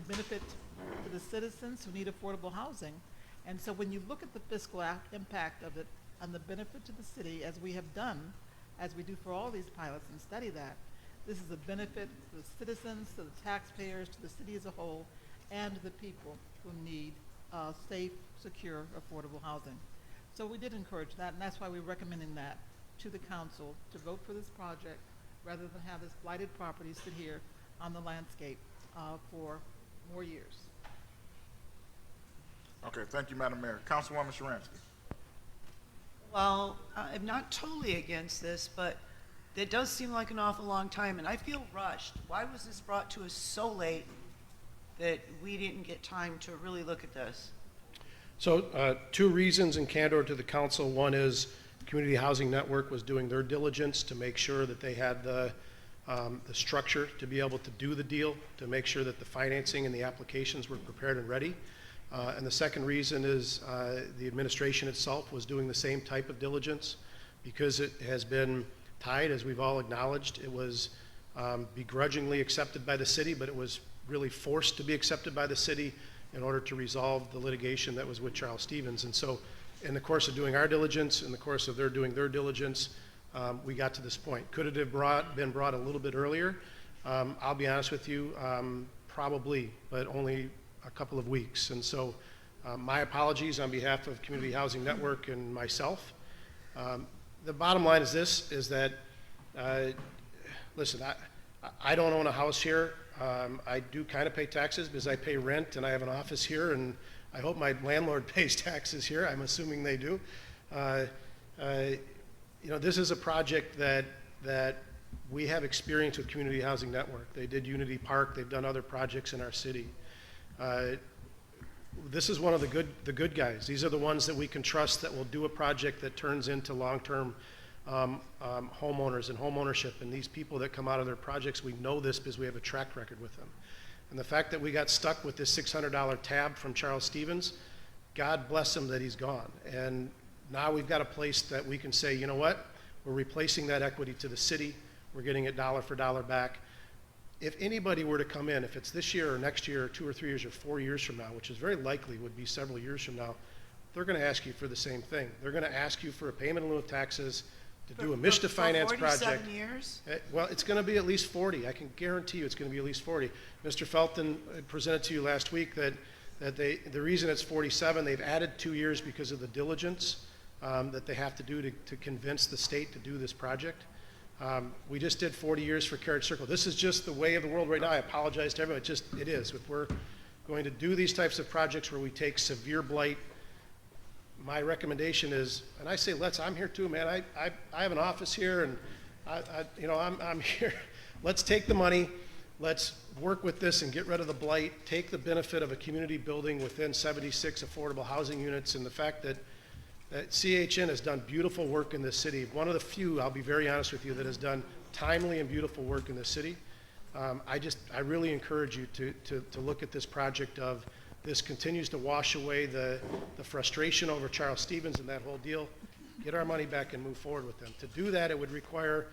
benefit to the citizens who need affordable housing. And so when you look at the fiscal impact of it and the benefit to the city, as we have done, as we do for all these pilots and study that, this is a benefit to the citizens, to the taxpayers, to the city as a whole, and to the people who need safe, secure, affordable housing. So we did encourage that, and that's why we're recommending that to the council to vote for this project rather than have this blighted property sit here on the landscape for more years. Okay, thank you, Madam Mayor. Councilwoman Sharansky. Well, I'm not totally against this, but it does seem like an awful long time, and I feel rushed. Why was this brought to us so late that we didn't get time to really look at this? So two reasons in candor to the council. One is Community Housing Network was doing their diligence to make sure that they had the structure to be able to do the deal, to make sure that the financing and the applications were prepared and ready. And the second reason is the administration itself was doing the same type of diligence because it has been tied, as we've all acknowledged. It was begrudgingly accepted by the city, but it was really forced to be accepted by the city in order to resolve the litigation that was with Charles Stevens. And so in the course of doing our diligence, in the course of their doing their diligence, we got to this point. Could it have been brought a little bit earlier? I'll be honest with you, probably, but only a couple of weeks. And so my apologies on behalf of Community Housing Network and myself. The bottom line is this, is that, listen, I don't own a house here. I do kind of pay taxes because I pay rent and I have an office here, and I hope my landlord pays taxes here. I'm assuming they do. You know, this is a project that we have experience with Community Housing Network. They did Unity Park. They've done other projects in our city. This is one of the good guys. These are the ones that we can trust that will do a project that turns into long-term homeowners and home ownership. And these people that come out of their projects, we know this because we have a track record with them. And the fact that we got stuck with this $600 tab from Charles Stevens, God bless him that he's gone. And now we've got a place that we can say, you know what, we're replacing that equity to the city. We're getting it dollar for dollar back. If anybody were to come in, if it's this year or next year or 2 or 3 years or 4 years from now, which is very likely would be several years from now, they're going to ask you for the same thing. They're going to ask you for a payment in lieu of taxes to do a MISTA finance project. 47 years? Well, it's going to be at least 40. I can guarantee you it's going to be at least 40. Mr. Felton presented to you last week that the reason it's 47, they've added 2 years because of the diligence that they have to do to convince the state to do this project. We just did 40 years for Carriage Circle. This is just the way of the world right now. I apologize to everyone. It is. If we're going to do these types of projects where we take severe blight, my recommendation is, and I say I'm here too, man. I have an office here, and I'm here. Let's take the money. Let's work with this and get rid of the blight. Take the benefit of a community building within 76 affordable housing units, and the fact that CHN has done beautiful work in this city. One of the few, I'll be very honest with you, that has done timely and beautiful work in this city. I really encourage you to look at this project of this continues to wash away the frustration over Charles Stevens and that whole deal. Get our money back and move forward with them. To do that, it would require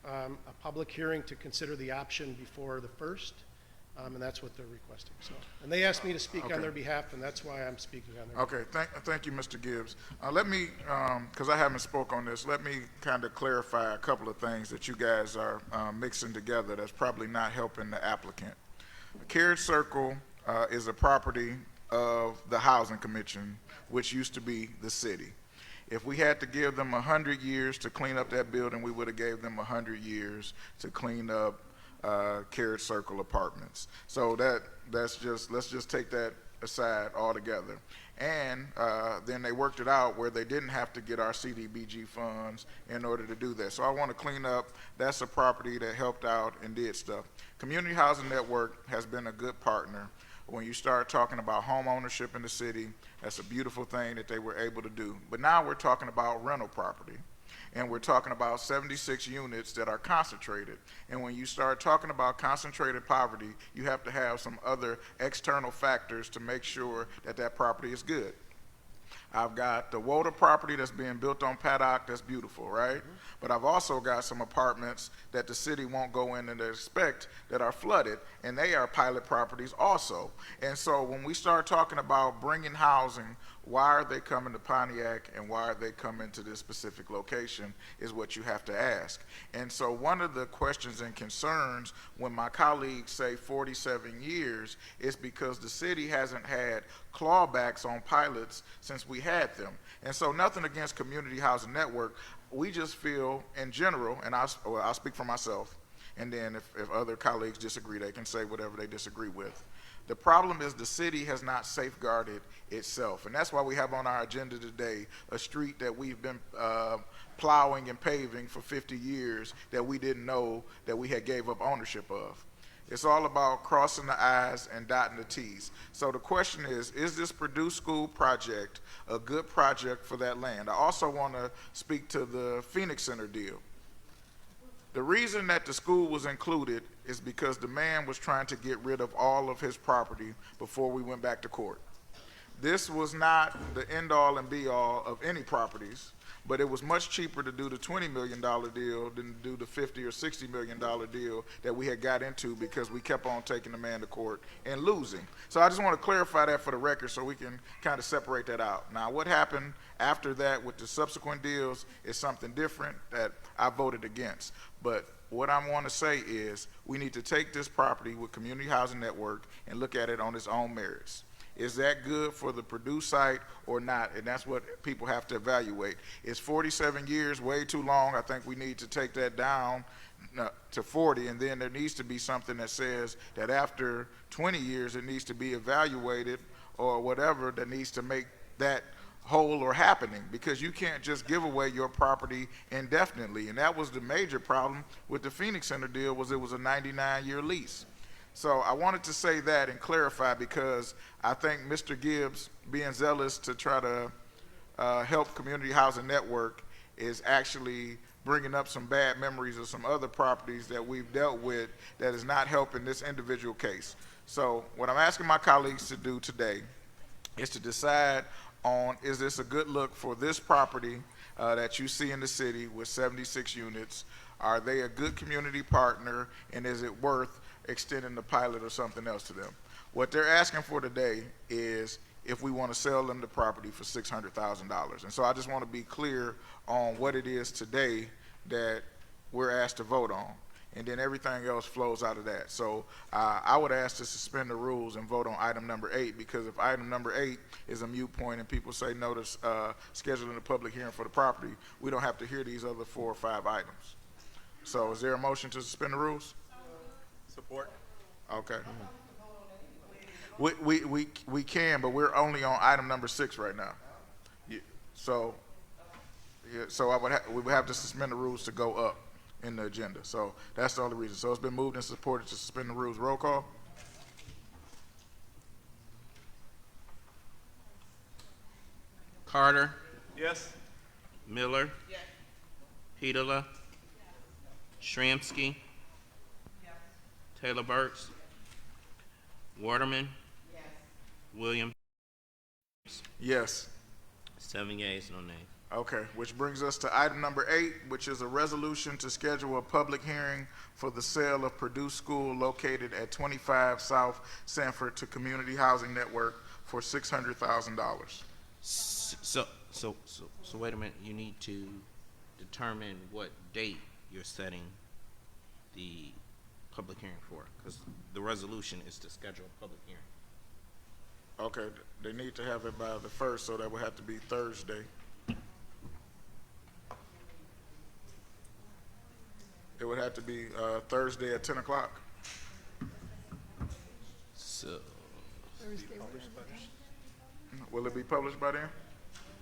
a public hearing to consider the option before the 1st. And that's what they're requesting. So, and they asked me to speak on their behalf, and that's why I'm speaking on their behalf. Okay, thank you, Mr. Gibbs. Let me, because I haven't spoke on this, let me kind of clarify a couple of things that you guys are mixing together that's probably not helping the applicant. Carriage Circle is a property of the Housing Commission, which used to be the city. If we had to give them 100 years to clean up that building, we would have gave them 100 years to clean up Carrot Circle Apartments. So let's just take that aside altogether. And then they worked it out where they didn't have to get our CDBG funds in order to do that. So I want to clean up. That's a property that helped out and did stuff. Community Housing Network has been a good partner. When you start talking about home ownership in the city, that's a beautiful thing that they were able to do. But now we're talking about rental property. And we're talking about 76 units that are concentrated. And when you start talking about concentrated poverty, you have to have some other external factors to make sure that that property is good. I've got the Woda property that's being built on Paddock, that's beautiful, right? But I've also got some apartments that the city won't go in and inspect that are flooded, and they are pilot properties also. And so when we start talking about bringing housing, why are they coming to Pontiac and why are they coming to this specific location is what you have to ask. And so one of the questions and concerns when my colleagues say 47 years is because the city hasn't had clawbacks on pilots since we had them. And so nothing against Community Housing Network. We just feel in general, and I'll speak for myself, and then if other colleagues disagree, they can say whatever they disagree with. The problem is the city has not safeguarded itself, and that's why we have on our agenda today a street that we've been plowing and paving for 50 years that we didn't know that we had gave up ownership of. It's all about crossing the I's and dotting the T's. So the question is this Purdue School project a good project for that land? I also want to speak to the Phoenix Center deal. The reason that the school was included is because the man was trying to get rid of all of his property before we went back to court. This was not the end-all and be-all of any properties, but it was much cheaper to do the $20 million deal than to do the $50 or $60 million deal that we had got into because we kept on taking the man to court and losing. So I just want to clarify that for the record so we can kind of separate that out. Now, what happened after that with the subsequent deals is something different that I voted against. But what I want to say is we need to take this property with Community Housing Network and look at it on its own merits. Is that good for the Purdue site or not? And that's what people have to evaluate. Is 47 years way too long? I think we need to take that down to 40, and then there needs to be something that says that after 20 years it needs to be evaluated or whatever that needs to make that whole or happening, because you can't just give away your property indefinitely. And that was the major problem with the Phoenix Center deal, was it was a 99-year lease. So I wanted to say that and clarify, because I think Mr. Gibbs being zealous to try to help Community Housing Network is actually bringing up some bad memories of some other properties that we've dealt with that is not helping this individual case. So what I'm asking my colleagues to do today is to decide on, is this a good look for this property that you see in the city with 76 units? Are they a good community partner, and is it worth extending the pilot or something else to them? What they're asking for today is if we want to sell them the property for $600,000. And so I just want to be clear on what it is today that we're asked to vote on, and then everything else flows out of that. So I would ask to suspend the rules and vote on item number 8, because if item number 8 is a moot point and people say no to scheduling a public hearing for the property, we don't have to hear these other 4 or 5 items. So is there a motion to suspend the rules? Support. Okay. We can, but we're only on item number 6 right now. So we would have to suspend the rules to go up in the agenda. So that's the only reason. So it's been moved and supported to suspend the rules. Roll call. Carter. Yes. Miller. Yes. Petola. Shramsky. Yes. Taylor Burks. Waterman. Yes. Williams. Yes. 7 yeas, no nays. Okay, which brings us to item number 8, which is a resolution to schedule a public hearing for the sale of Purdue School located at 25 South Sanford to Community Housing Network for $600,000. So wait a minute. You need to determine what date you're setting the public hearing for, because the resolution is to schedule a public hearing. Okay, they need to have it by the 1st, so that would have to be Thursday. would have to be Thursday at 10 o'clock. So Will it be published by then?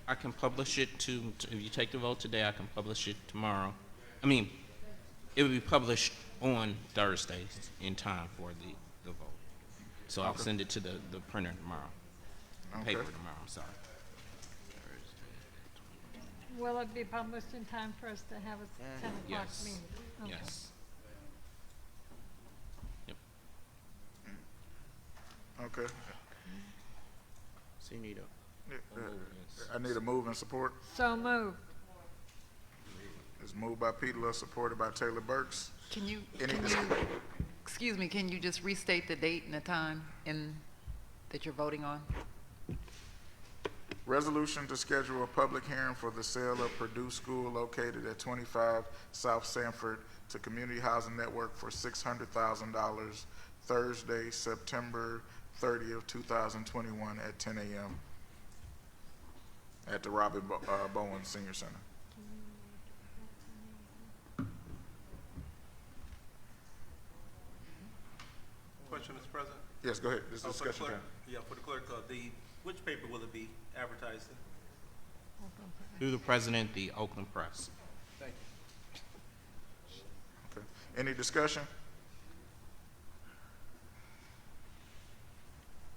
I can publish it if you take the vote today, I can publish it tomorrow. I mean, it will be published on Thursday in time for the vote. So I'll send it to the printer tomorrow. Paper tomorrow, I'm sorry. Will it be published in time for us to have a 10 o'clock Yes. meeting? Okay. Yes. Yep. Okay. So you need I need a move and support. So moved. It's moved by Petula, supported by Taylor Burks. Can you, Any can you, discussion? excuse me, can you just restate the date and the time that you're voting on? Resolution to schedule a public hearing for the sale of Purdue School located at 25 South Sanford to Community Housing Network for $600,000 Thursday, September 30th, 2021 at 10 a.m. at the Robert Bowen Senior Center. Question, Mr. President? Yes, go ahead. This is For the discussion clerk- time. Yeah, for the clerk, which paper will it be advertised in? Through the president, the Oakland Press. Thank you. Okay. Any discussion?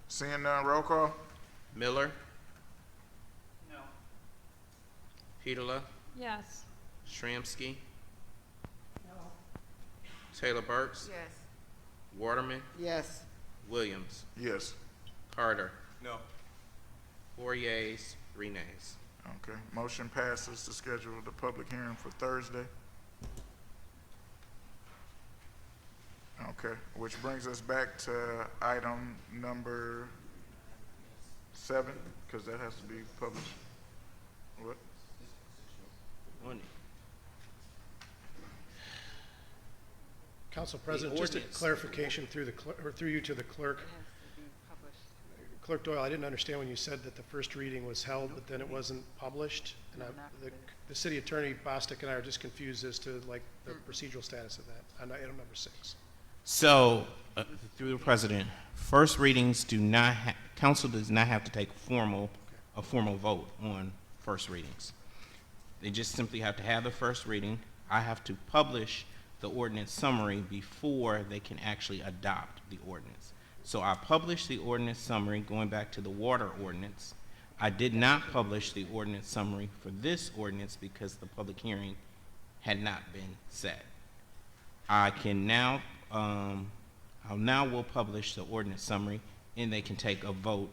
Seeing none, roll call. Miller? No. Petula? Yes. Shramsky? No. Taylor Burks? Yes. Waterman? Yes. Williams? Yes. Carter? No. 4 yeas, 3 nays. Okay. Motion passes to schedule the public hearing for Thursday. Okay, which brings us back to item number 7, because that has to be published. What? Council President, just a ordinance. clarification through you to the clerk. Clerk Doyle, I didn't understand when you said that the first reading was held, but then it wasn't published. And the city attorney, Bostic, and I are just confused as to like the procedural status of that on item number 6. So, through the president, first readings council does not have to take a formal vote on first readings. They just simply have to have the first reading. I have to publish the ordinance summary before they can actually adopt the ordinance. So I published the ordinance summary going back to the water ordinance. I did not publish the ordinance summary for this ordinance because the public hearing had not been set. I can now, will publish the ordinance summary and they can take a vote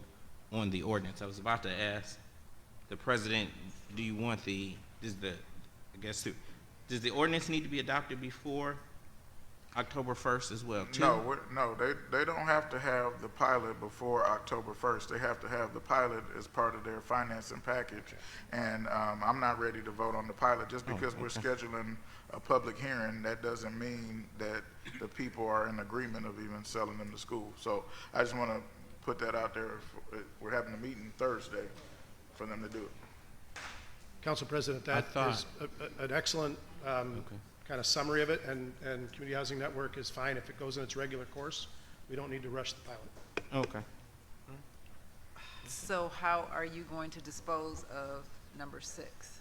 on the ordinance. I was about to ask the president, do you want does the ordinance need to be adopted before October 1st as well, too? No, they don't have to have the pilot before October 1st. They have to have the pilot as part of their financing package. And I'm not ready to vote on the pilot. Just because we're scheduling a public hearing, that doesn't mean that the people are in agreement of even selling them to school. So I just want to put that out there. We're having a meeting Thursday for them to do it. Council President, that is an excellent kind of summary of it, and Community Housing Network is fine if it goes in its regular course. We don't need to rush the pilot. Okay. So how are you going to dispose of number 6?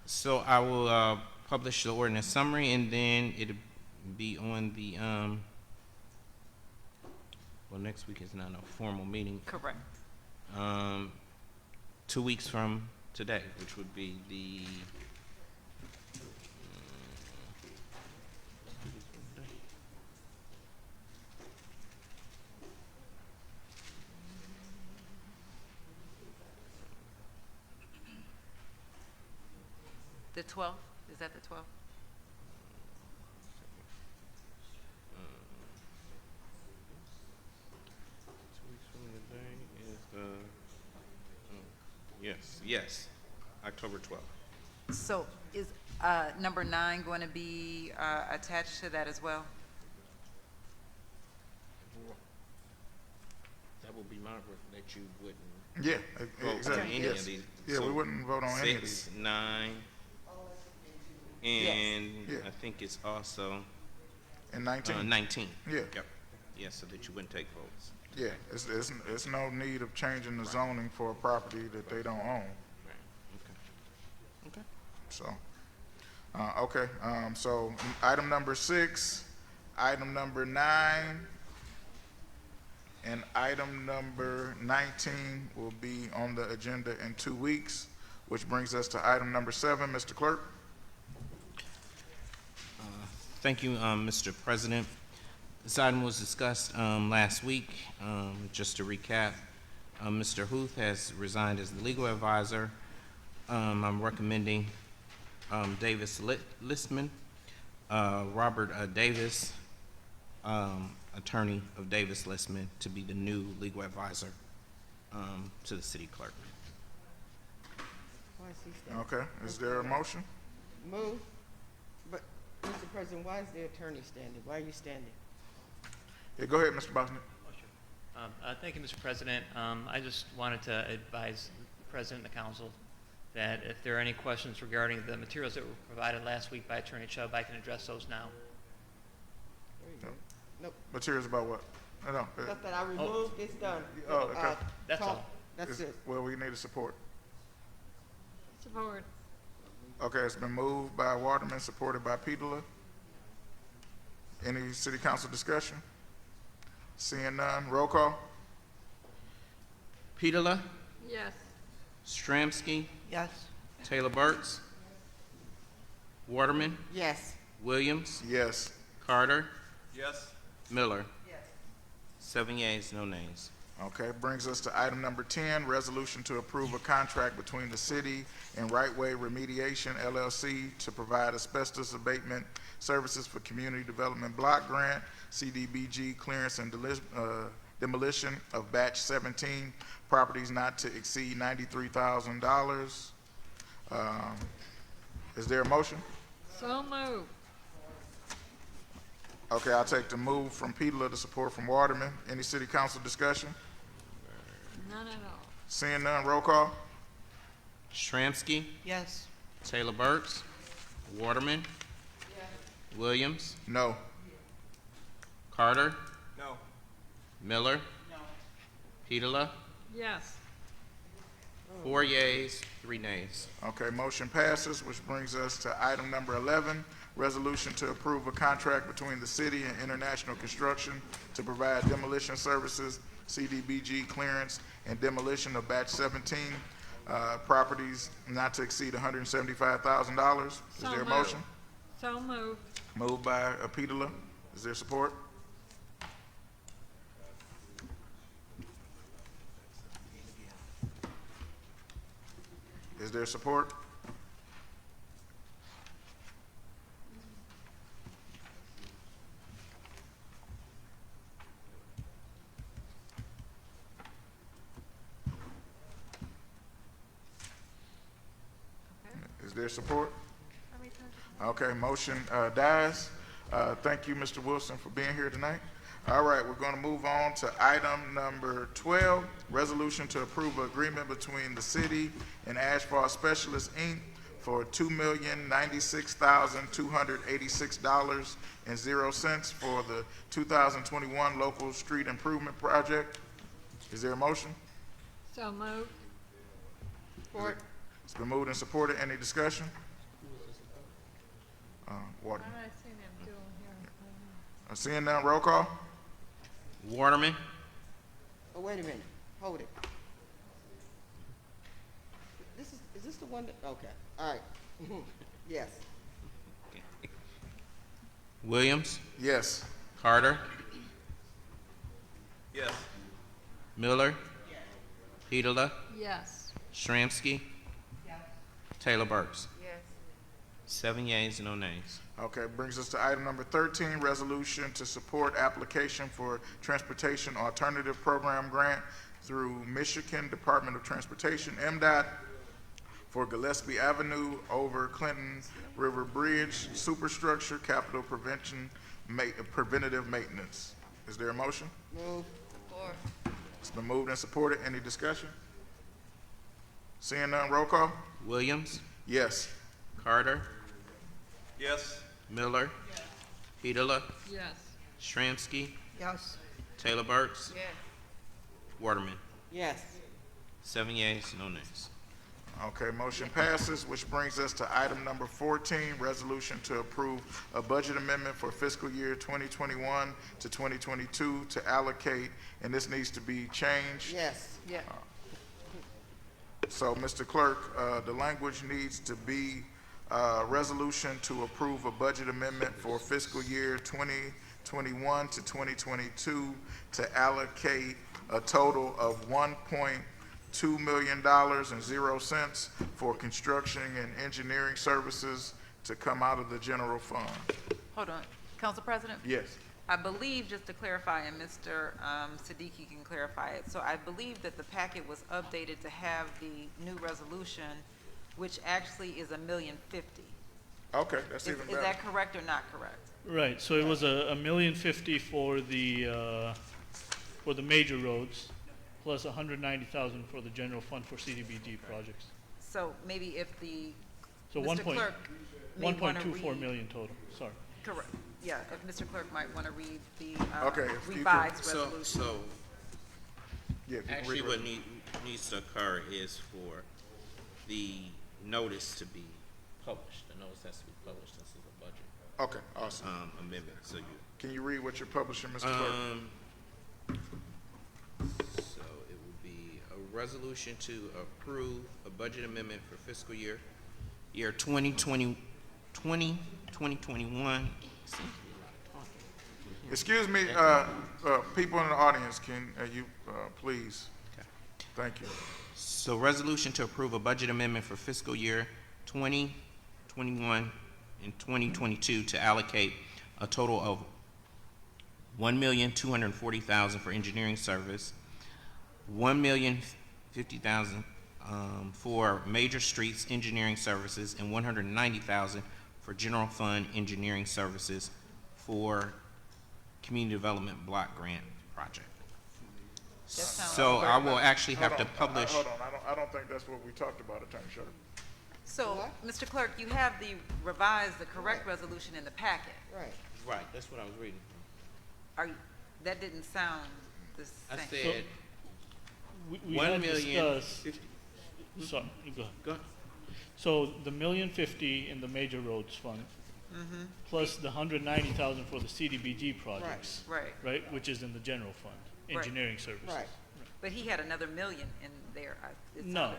So I will publish the ordinance summary, and then it'll be on the, well, next week is not a formal meeting. Correct. 2 weeks from today, which would be the, The 12th? Is that the 12th? 2 weeks from today is the, yes, October 12th. So is number 9 going to be attached to that as well? That would be my, that you wouldn't Yeah, vote exactly. on any Yes. of these. Yeah, So we wouldn't vote on any of these. 6, 9, And Yes. I think it's also And 19. 19. Yeah. Yep. Yes, so that you wouldn't take votes. Yeah, it's no need of changing the zoning for a property that they don't own. Okay. So, okay, so item number 6, item number 9, and item number 19 will be on the agenda in 2 weeks, which brings us to item number 7. Mr. Clerk? Thank you, Mr. President. This item was discussed last week. Just to recap, Mr. Huth has resigned as the legal advisor. I'm recommending Davis Listman, Robert Davis, attorney of Davis Listman, to be the new legal advisor to the city clerk. Why is he standing? Okay, is there a motion? Move. But, Mr. President, why is the attorney standing? Why are you standing? Yeah, go ahead, Mr. Bosnick. Thank you, Mr. President. I just wanted to advise the President and the Council that if there are any questions regarding the materials that were provided last week by Attorney Chubb, I can address those now. There you go. Nope. Materials about what? No. Stuff that I removed, it's done. Oh, okay. That's all. That's it. Well, we need a support. Support. Okay, it's been moved by Waterman, supported by Pedala. Any city council discussion? Seeing none, roll call. Pedala, Yes. Stramsky, Yes. Taylor Burks, Waterman, Yes. Williams, Yes. Carter, Yes. Miller. 7 yeas, no nays. Okay, brings us to item number 10, resolution to approve a contract between the city and Right Way Remediation LLC to provide asbestos abatement services for community development block grant, Cdbg clearance and demolition of batch 17, properties not to exceed $93,000. Is there a motion? So moved. Okay, I'll take the move from Pedala, the support from Waterman. Any city council discussion? None at all. Seeing none, roll call. Stramsky, Yes. Taylor Burks, Waterman, Williams, No. Carter, No. Miller, Pedala, Yes. 4 yeas, 3 nays. Okay, motion passes, which brings us to item number 11, resolution to approve a contract between the city and International Construction to provide demolition services, Cdbg clearance, and demolition of batch 17, properties not to exceed $175,000. Is So there a moved. motion? So moved. Moved by Pedala. Is there support? Is there support? Is there support? Okay, motion dies. Thank you, Mr. Wilson, for being here tonight. All right, we're going to move on to item number 12, resolution to approve an agreement between the city and Asphalt Specialists, Inc. for $2,096,286.00 for the 2021 local street improvement project. Is there a motion? So moved. Support. It's been moved and supported. Any discussion? Waterman. What I seen him doing here. Seeing none, roll call. Waterman, Oh, wait a minute. Hold it. Is this the one that, okay, all right. Yes. Williams, Yes. Carter, Yes. Miller, Pedala, Yes. Stramsky, Taylor Burks. 7 yeas, no nays. Okay, brings us to item number 13, resolution to support application for Transportation Alternative Program Grant through Michigan Department of Transportation, MDOT, for Gillespie Avenue over Clinton River Bridge superstructure capital preventative maintenance. Is there a motion? Move. Support. It's been moved and supported. Any discussion? Seeing none, roll call. Williams, Yes. Carter, Yes. Miller. Petola. Yes. Shramsky. Yes. Taylor Burks. Yes. Waterman. Yes. 7 yeas, no nays. Okay, motion passes, which brings us to item number 14, resolution to approve a budget amendment for fiscal year 2021 to 2022 to allocate, and this needs to be changed. Yes. Yes. So, Mr. Clerk, the language needs to be resolution to approve a budget amendment for fiscal year 2021 to 2022 to allocate a total of $1.2 million and 0 cents for construction and engineering services to come out of the general fund. Hold on. Council President? Yes. I believe, just to clarify, and Mr. Siddiqui can clarify it, so I believe that the packet was updated to have the new resolution, which actually is $1,050,000. Okay, that's even better. Is that correct or not correct? Right, so it was $1,050,000 for the major roads, plus $190,000 for the general fund for CDBG projects. So maybe if the, So Mr. Clerk may wanna 1.24 read- million total, sorry. Correct, yeah, if Mr. Clerk might want to read the Okay, if you could- revised resolution. So, Yeah, if you can actually read what it. needs to occur is for the notice to be published. The notice has to be published. This is a budget Okay, awesome. amendment, so you. Can you read what you're publishing, Mr. Clerk? So it will be a resolution to approve a budget amendment for fiscal year 2021. Excuse me, people in the audience, can you please? Okay. Thank you. So resolution to approve a budget amendment for fiscal year 2021 and 2022 to allocate a total of $1,240,000 for engineering service, $1,050,000 for major streets engineering services, and $190,000 for general fund engineering services for community development block grant project. So I will actually have to publish. Hold on, I don't think that's what we talked about, Attorney Shutter. So, Mr. Clerk, you have the revised, the correct resolution in the packet. Right. Right, that's what I was reading. That didn't sound the same. I said We 1 had million discussed- 50. Sorry, go ahead. Go ahead. So the $1,050,000 in the major roads fund, plus the $190,000 for the CDBG projects. Right. Right, which is in the general fund, Right. engineering services. Right. But he had another million in there. No.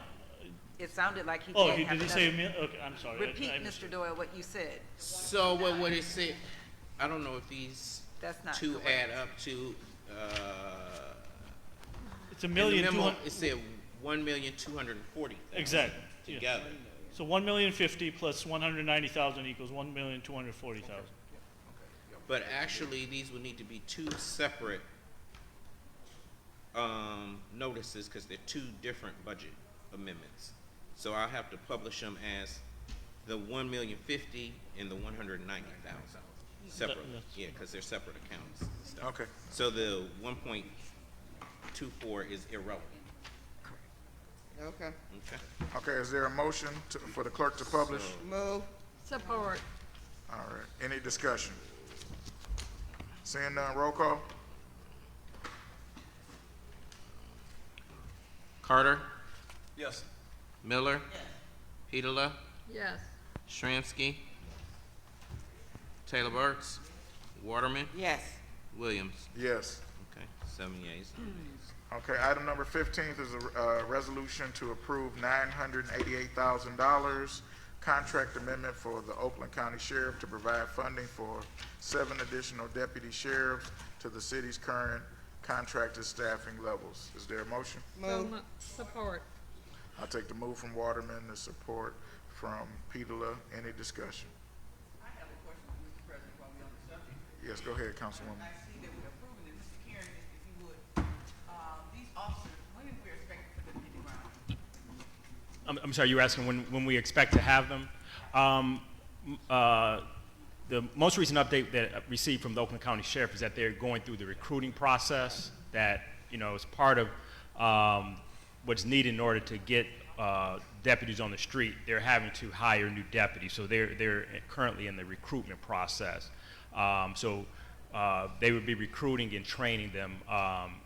It sounded like he Oh, did have did he say another- Okay, I'm sorry. Repeat, I missed Mr. Doyle, what you said. So what it said, I don't know if these That's not two correct. add up to, It's in the $1,200,000. memo, it said 1,240,000. Exactly. yeah. Together. So $1,050,000 plus $190,000 equals $1,240,000. But actually, these would need to be two separate notices because they're two different budget amendments. So I'll have to publish them as the 1,050,000 and the 190,000 separately. Yeah, because they're separate accounts and stuff. Okay. So the 1.24 is irrelevant. Okay. Okay. Okay, is there a motion for the clerk to publish? Move. Support. All right, any discussion? Seeing none, roll call? Carter, Yes. Miller, Petola, Yes. Shramsky, Taylor Burks, Waterman, Yes. Williams. Yes. Okay, 7 yeas, no nays. Okay, item number 15 is a resolution to approve $988,000 contract amendment for the Oakland County Sheriff to provide funding for 7 additional deputy sheriffs to the city's current contracted staffing levels. Is there a motion? Move. Support. I'll take the move from Waterman, the support from Petola. Any discussion? I have a question for Mr. President while we're on the subject. Yes, go ahead, Councilwoman. I see that we're approving it. Mr. Karen, if you would, these officers, when we're expecting for them to hit the ground? I'm sorry, you were asking when we expect to have them. The most recent update that I received from the Oakland County Sheriff is that they're going through the recruiting process that, is part of what's needed in order to get deputies on the street, they're having to hire new deputies. So they're currently in the recruitment process. They would be recruiting and training them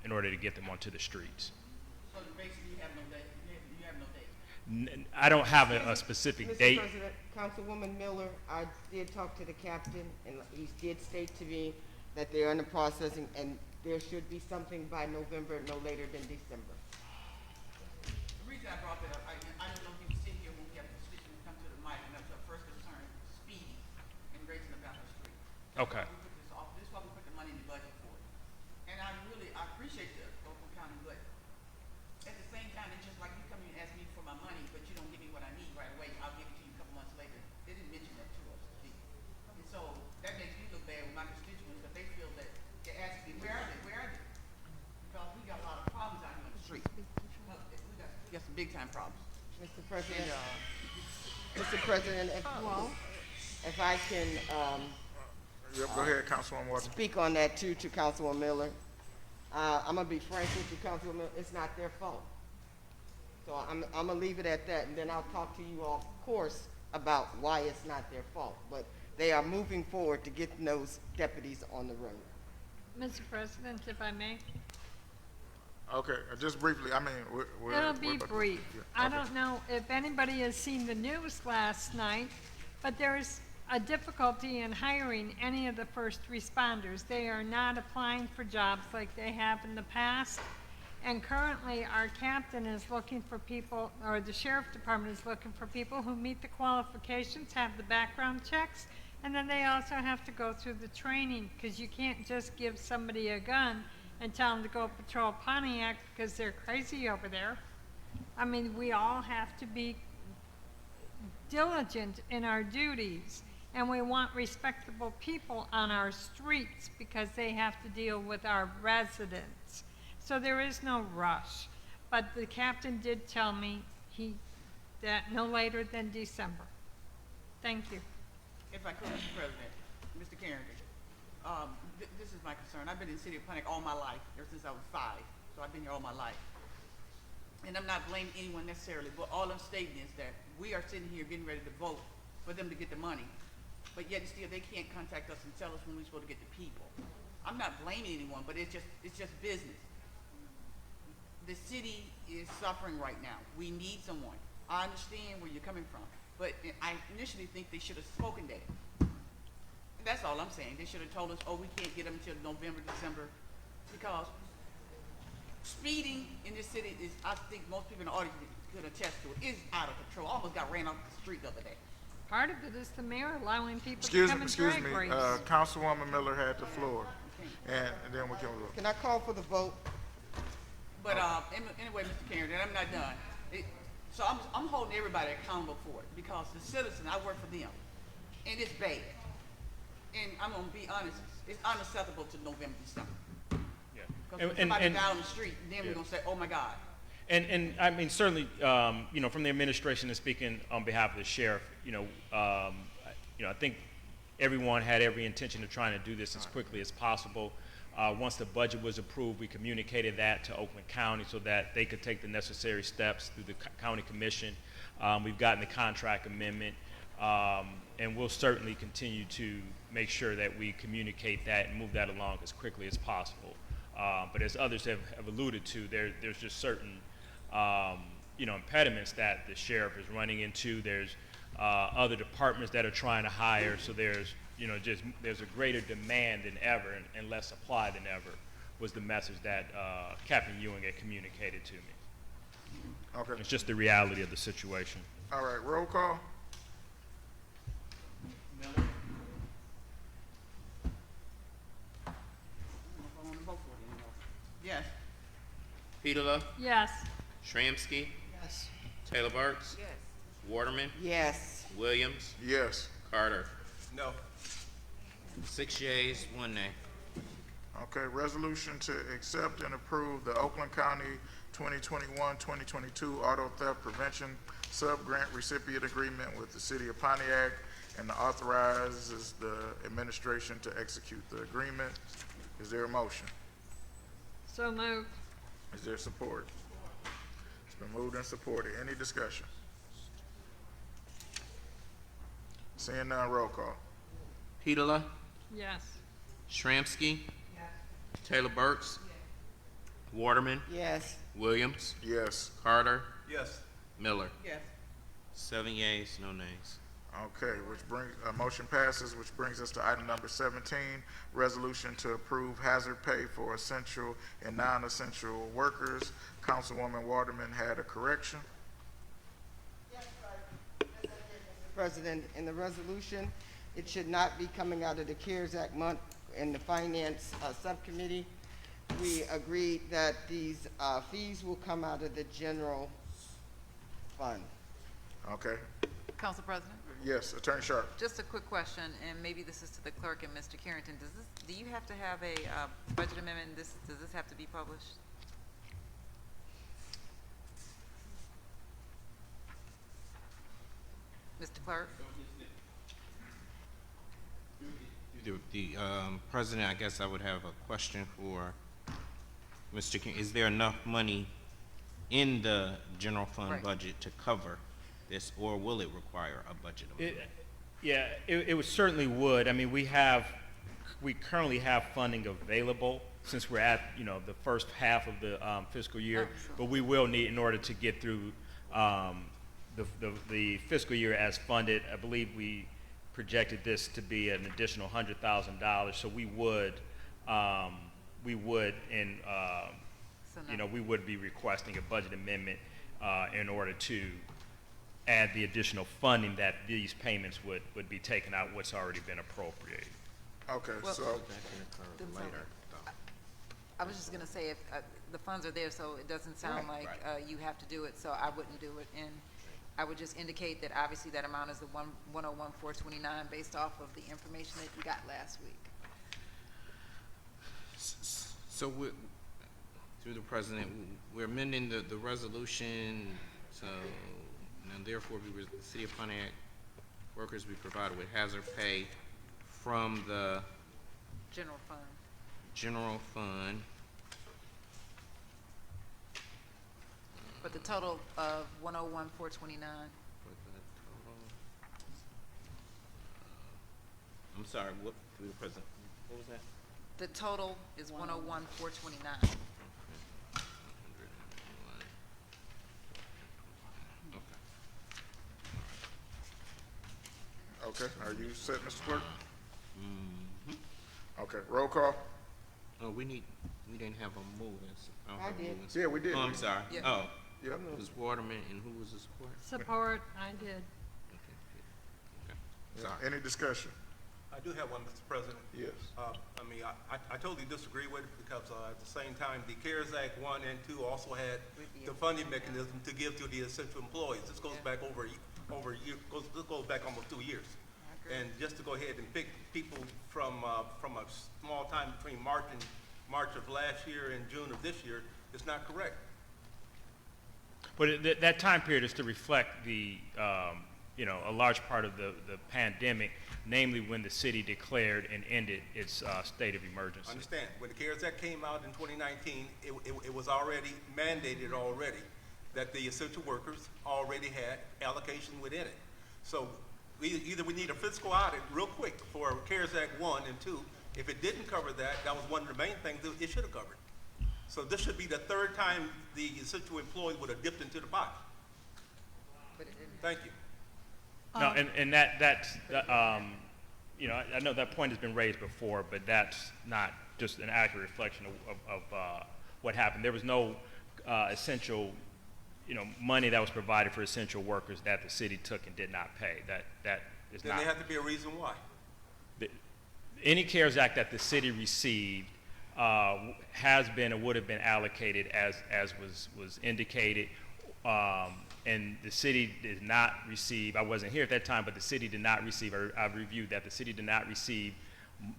in order to get them onto the streets. So basically, you have no date. You have no date. I don't have a specific date. Mr. President, Councilwoman Miller, I did talk to the captain, and he did state to me that they're in the processing, and there should be something by November, no later than December. The reason I brought that up, I don't know if you sit here when we have the constituents come to the mic, and that's our first concern, speeding and racing about the street. Okay. This is why we put the money in the budget for it. And I appreciate the Oakland County, but at the same time, it's just like you come in and ask me for my money, but you don't give me what I need right away. I'll give it to you a couple months later. They didn't mention that to us. And so that makes me look bad with my constituents, because they feel that they're asking me, where are they? Where are they? Because we got a lot of problems out here on the street. We got some big time problems. Mr. President, if I can Go ahead, Councilwoman Watson. speak on that too to Councilwoman Miller. I'm gonna be frank with you, Councilwoman Miller, it's not their fault. So I'm gonna leave it at that, and then I'll talk to you of course about why it's not their fault. But they are moving forward to get those deputies on the road. Mr. President, if I may. Okay, just briefly, I mean, It'll be brief. Yeah, I okay. don't know if anybody has seen the news last night, but there's a difficulty in hiring any of the first responders. They are not applying for jobs like they have in the past. And currently, our captain is looking for people, or the sheriff department is looking for people who meet the qualifications, have the background checks, and then they also have to go through the training, because you can't just give somebody a gun and tell them to go patrol Pontiac because they're crazy over there. I mean, we all have to be diligent in our duties, and we want respectable people on our streets because they have to deal with our residents. So there is no rush. But the captain did tell me that no later than December. Thank you. If I could, Mr. President, Mr. Carrington, this is my concern. I've been in the city of Pontiac all my life, ever since I was 5. So I've been here all my life. And I'm not blaming anyone necessarily, but all I'm stating is that we are sitting here getting ready to vote for them to get the money, but yet still they can't contact us and tell us when we're supposed to get the people. I'm not blaming anyone, but it's just business. The city is suffering right now. We need someone. I understand where you're coming from, but I initially think they should have spoken that. And that's all I'm saying. They should have told us, oh, we can't get them until November, December, because speeding in this city is, I think most people in the audience could attest to it, is out of control. I almost got ran off the street the other day. Part of it is the mayor allowing people to come and Excuse drag me, race. Councilwoman Miller had the floor, and then we can vote. Can I call for the vote? But anyway, Mr. Carrington, I'm not done. So I'm holding everybody accountable for it, because the citizens, I work for them, and it's bad. And I'm gonna be honest, it's unacceptable to November, December. Yeah. Because when somebody die on the street, then we're gonna say, oh my God. And I mean, certainly, from the administration and speaking on behalf of the sheriff, I think everyone had every intention of trying to do this as quickly as possible. Once the budget was approved, we communicated that to Oakland County so that they could take the necessary steps through the county commission. We've gotten the contract amendment, and we'll certainly continue to make sure that we communicate that and move that along as quickly as possible. But as others have alluded to, there's just certain impediments that the sheriff is running into. There's other departments that are trying to hire, so there's a greater demand than ever and less supply than ever, was the message that Captain Ewing had communicated to me. Okay. It's just the reality of the situation. All right, roll call. Miller. I don't want to vote for it anymore. Yes. Petola, Yes. Shramsky, Yes. Taylor Burks, Yes. Waterman, Yes. Williams, Yes. Carter. No. 6 yeas, 1 nay. Okay, resolution to accept and approve the Oakland County 2021-2022 Auto Theft Prevention Sub-Grant Recipient Agreement with the City of Pontiac, and authorizes the administration to execute the agreement. Is there a motion? So moved. Is there support? It's Been moved and supported. Any discussion? Seeing none, roll call. Petola, Yes. Shramsky, Taylor Burks, Waterman, Yes. Williams, Yes. Carter, Yes. Miller. Yes. 7 yeas, no nays. Okay, which brings, motion passes, which brings us to item number 17, resolution to approve hazard pay for essential and non-essential workers. Councilwoman Waterman had a correction. President, in the resolution, it should not be coming out of the CARES Act month in the Finance Subcommittee. We agreed that these fees will come out of the general fund. Okay, Council President? yes, Attorney Sharp. Just a quick question, and maybe this is to the clerk and Mr. Carrington. Do you have to have a budget amendment? Does this have to be published? Mr. Clerk? The President, I guess I would have a question for Mr. King. Is there enough money in the general fund Right. budget to cover this, or will it require a budget amendment? It certainly would. I mean, we currently have funding available since we're at, the first half of the fiscal year, but we will need, in order to get through the fiscal year as funded, I believe we projected this to be an additional $100,000, so we would be requesting a budget amendment in order to add the additional funding that these payments would be taken out, what's already been appropriated. Okay, Well, so, Later, though. I was just gonna say, if the funds are there, so it doesn't sound like you have to do it, so I wouldn't do it. And I would just indicate that obviously that amount is the 101,429 based off of the information that you got last week. So through the President, we're amending the resolution, so now therefore the City of Pontiac workers be provided with hazard pay from the General fund. general fund. For the total of 101,429. For the total, I'm sorry, what, through the President, what was that? The total is 101,429. okay, are you set, Mr. Clerk? Okay, roll call. Oh, we didn't have a move. I did. Yeah, we did. Oh, I'm sorry. Yeah. Oh, Yep. it was Waterman, and who was the support? Support, I did. Okay. Yeah, Sorry. any discussion? I do have one, Mr. President. Yes. I totally disagree with it because at the same time, the CARES Act 1 and 2 also had the funding mechanism to give to the essential employees. This goes back this goes back almost 2 years. And just to go ahead and pick people from a small time between March of last year and June of this year is not correct. But that time period is to reflect a large part of the pandemic, namely when the city declared and ended its state of emergency. I understand. When the CARES Act came out in 2019, it was already mandated already that the essential workers already had allocation within it. So either we need a fiscal audit real quick for CARES Act 1 and 2. If it didn't cover that, that was one of the main things that it should have covered. So this should be the third time the essential employees would have dipped into the pot. Thank you. No, and I know that point has been raised before, but that's not just an accurate reflection of what happened. There was no essential, money that was provided for essential workers that the city took and did not pay. That is Then not. there has to be a reason why. Any CARES Act that the city received has been or would have been allocated as was indicated. And the city did not receive, I wasn't here at that time, but the city did not receive, I've reviewed that, the city did not receive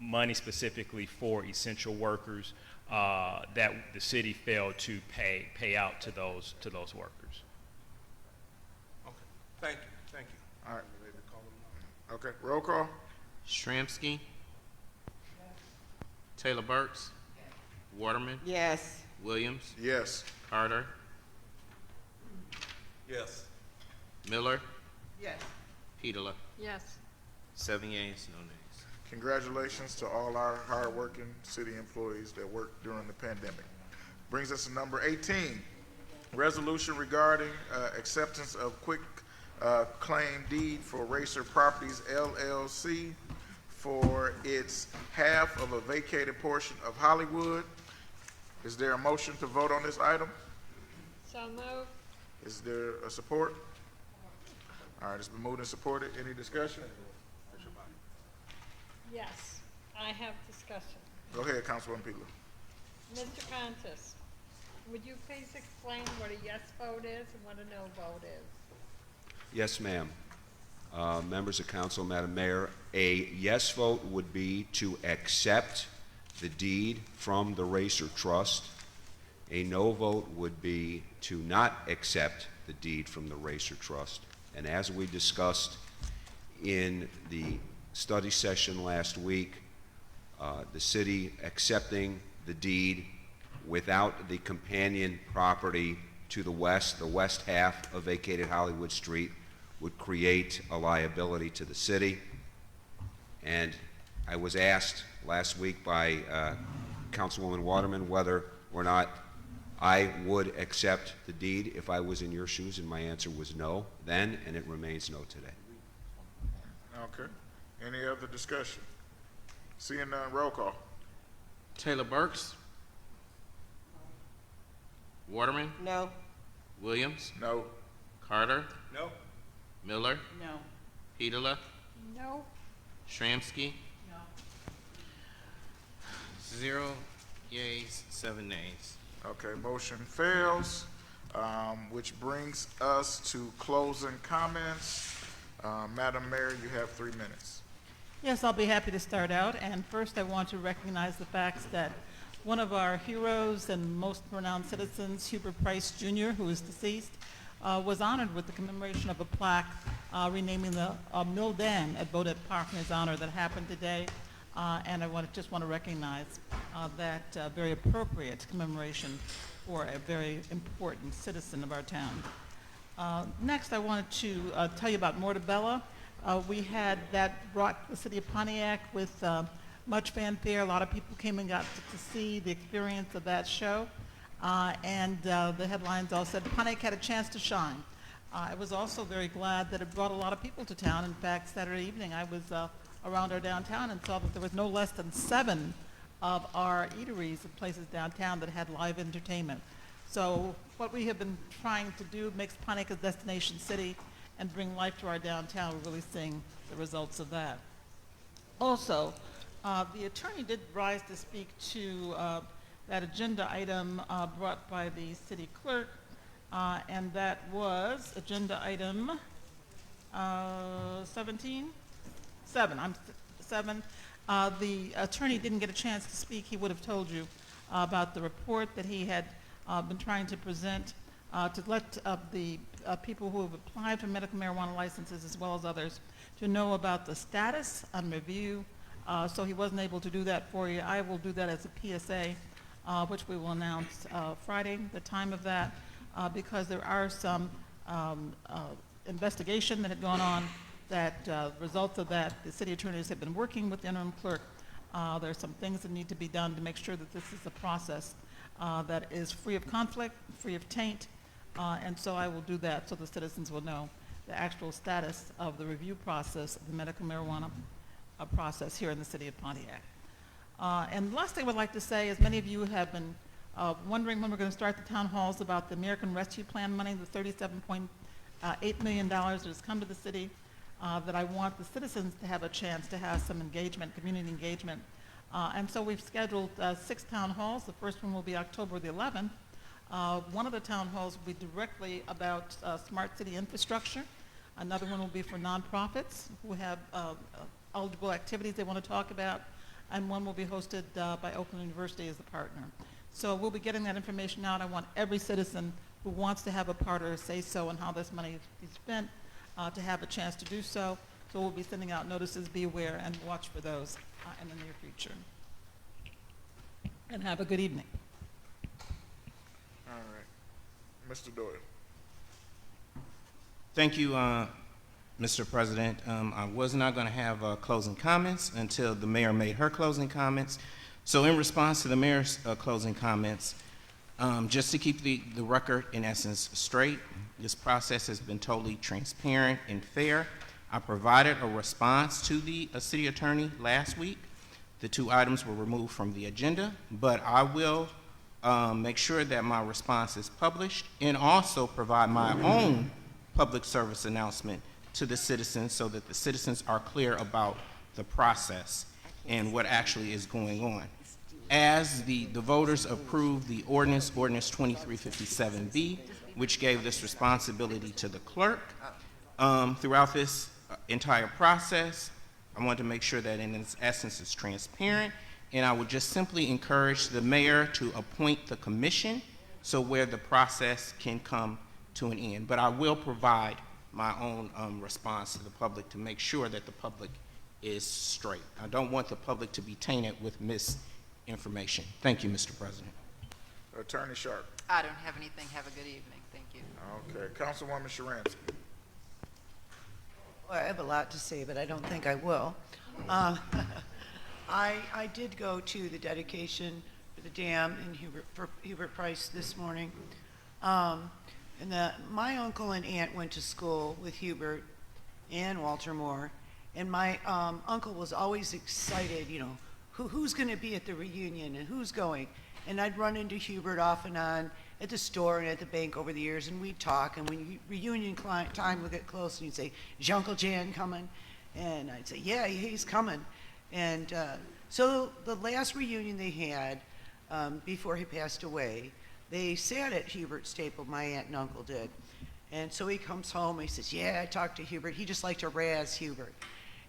money specifically for essential workers that the city failed to pay out to those workers. Okay, thank you. All right. Okay, roll call. Shramsky, Taylor Burks, Waterman, Yes. Williams, Yes. Carter, Yes. Miller, Yes. Petola. Yes. 7 yeas, no nays. Congratulations to all our hardworking city employees that worked during the pandemic. Brings us to number 18, resolution regarding acceptance of quick claim deed for Racer Properties LLC for its half of a vacated portion of Hollywood. Is there a motion to vote on this item? So moved. Is there a support? All right, it's been moved and supported. Any discussion? Yes, I have discussion. Go ahead, Councilwoman Petola. Mr. Contis, would you please explain what a yes vote is and what a no vote is? Yes, ma'am. Members of council, Madam Mayor, a yes vote would be to accept the deed from the Racer Trust. A no vote would be to not accept the deed from the Racer Trust. And as we discussed in the study session last week, the city accepting the deed without the companion property to the west half of vacated Hollywood Street, would create a liability to the city. And I was asked last week by Councilwoman Waterman whether or not I would accept the deed if I was in your shoes, and my answer was no then, and it remains no today. Okay. Any other discussion? Seeing none, roll call. Taylor Burks. Waterman. No. Williams. No. Carter. No. Miller. No. Petola. No. Shramsky. No. 0 yeas, 7 nays. Okay, motion fails, which brings us to closing comments. Madam Mayor, you have 3 minutes. Yes, I'll be happy to start out. And first, I want to recognize the facts that one of our heroes and most renowned citizens, Hubert Price Jr., who is deceased, was honored with the commemoration of a plaque renaming the Mill Dam at Bodett Park in his honor that happened today. And I just want to recognize that very appropriate commemoration for a very important citizen of our town. Next, I wanted to tell you about Mortabella. We had that brought the city of Pontiac with much fanfare. A lot of people came and got to see the experience of that show. And the headlines all said, Pontiac had a chance to shine. I was also very glad that it brought a lot of people to town. In fact, Saturday evening I was around our downtown and saw that there was no less than 7 of our eateries and places downtown that had live entertainment. So what we have been trying to do makes Pontiac a destination city and bring life to our downtown. We're really seeing the results of that. Also, the attorney did rise to speak to that agenda item brought by the city clerk, and that was agenda item 17? 7. The attorney didn't get a chance to speak. He would have told you about the report that he had been trying to present to let the people who have applied for medical marijuana licenses, as well as others, to know about the status on review. So he wasn't able to do that for you. I will do that as a PSA, which we will announce Friday, the time of that, because there are some investigation that had gone on that results of that, the city attorneys have been working with the interim clerk. There are some things that need to be done to make sure that this is a process that is free of conflict, free of taint, and so I will do that so the citizens will know the actual status of the review process of the medical marijuana process here in the city of Pontiac. And the last thing I would like to say is many of you have been wondering when we're going to start the town halls about the American Rescue Plan money, the $37.8 million that has come to the city, that I want the citizens to have a chance to have some engagement, community engagement. And so we've scheduled 6 town halls. The first one will be October the 11th. One of the town halls will be directly about smart city infrastructure. Another one will be for nonprofits who have eligible activities they want to talk about. And one will be hosted by Oakland University as a partner. So we'll be getting that information out. I want every citizen who wants to have a part or say so on how this money is spent to have a chance to do so. So we'll be sending out notices, be aware, and watch for those in the near future. And have a good evening. All right. Mr. Doyle. Thank you, Mr. President. I was not going to have closing comments until the mayor made her closing comments. So in response to the mayor's closing comments, just to keep the record in essence straight, this process has been totally transparent and fair. I provided a response to the city attorney last week. The 2 items were removed from the agenda, but I will make sure that my response is published and also provide my own public service announcement to the citizens so that the citizens are clear about the process and what actually is going on. As the voters approved the ordinance 2357B, which gave this responsibility to the clerk, throughout this entire process, I want to make sure that in its essence it's transparent, and I would just simply encourage the mayor to appoint the commission so where the process can come to an end. But I will provide my own response to the public to make sure that the public is straight. I don't want the public to be tainted with misinformation. Thank you, Mr. President. Attorney Sharp. I don't have anything. Have a good evening. Thank you. Okay, Councilwoman Sharansky. Well, I have a lot to say, but I don't think I will. I did go to the dedication for the dam in Hubert Price this morning. My uncle and aunt went to school with Hubert and Walter Moore, and my uncle was always excited, you know, who's going to be at the reunion and who's going. And I'd run into Hubert off and on at the store and at the bank over the years, and we'd talk, and when reunion time would get close, and he'd say, "Is your Uncle Jan coming?" And I'd say, "Yeah, he's coming." And so the last reunion they had before he passed away, they sat at Hubert's table, my aunt and uncle did. And so he comes home, and he says, "Yeah, I talked to Hubert. He just liked to razz Hubert."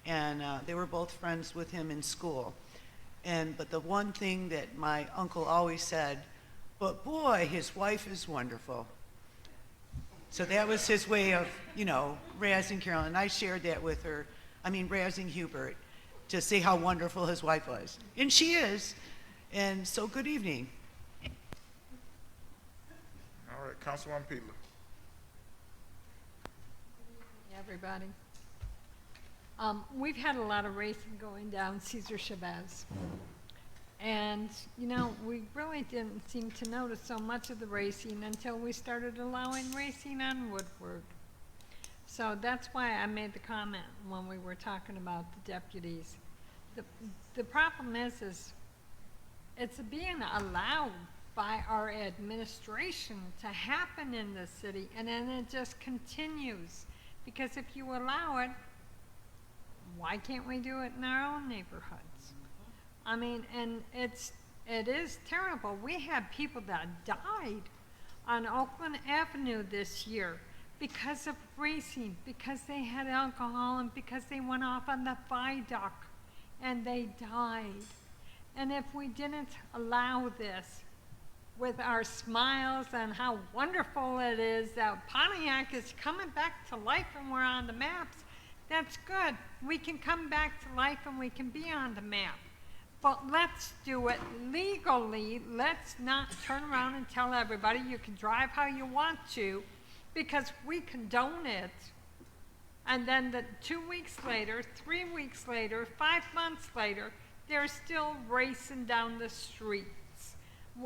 And they were both friends with him in school. But the one thing that my uncle always said, "But boy, his wife is wonderful." So that was his way of, you know, razzing Carolyn. And I shared that with her, razzing Hubert, to say how wonderful his wife was. And she is. And so good evening. All right, Councilwoman Peeler. Everybody. We've had a lot of racing going down Cesar Chavez. And, you know, we really didn't seem to notice so much of the racing until we started allowing racing on Woodward. So that's why I made the comment when we were talking about the deputies. The problem is it's being allowed by our administration to happen in the city, and then it just continues. Because if you allow it, why can't we do it in our own neighborhoods? And it is terrible. We had people that died on Oakland Avenue this year because of racing, because they had alcohol and because they went off on the viaduct and they died. And if we didn't allow this with our smiles and how wonderful it is that Pontiac is coming back to life and we're on the maps, that's good. We can come back to life and we can be on the map. But let's do it legally. Let's not turn around and tell everybody you can drive how you want to, because we condone it. And then 2 weeks later, 3 weeks later, 5 months later, they're still racing down the streets.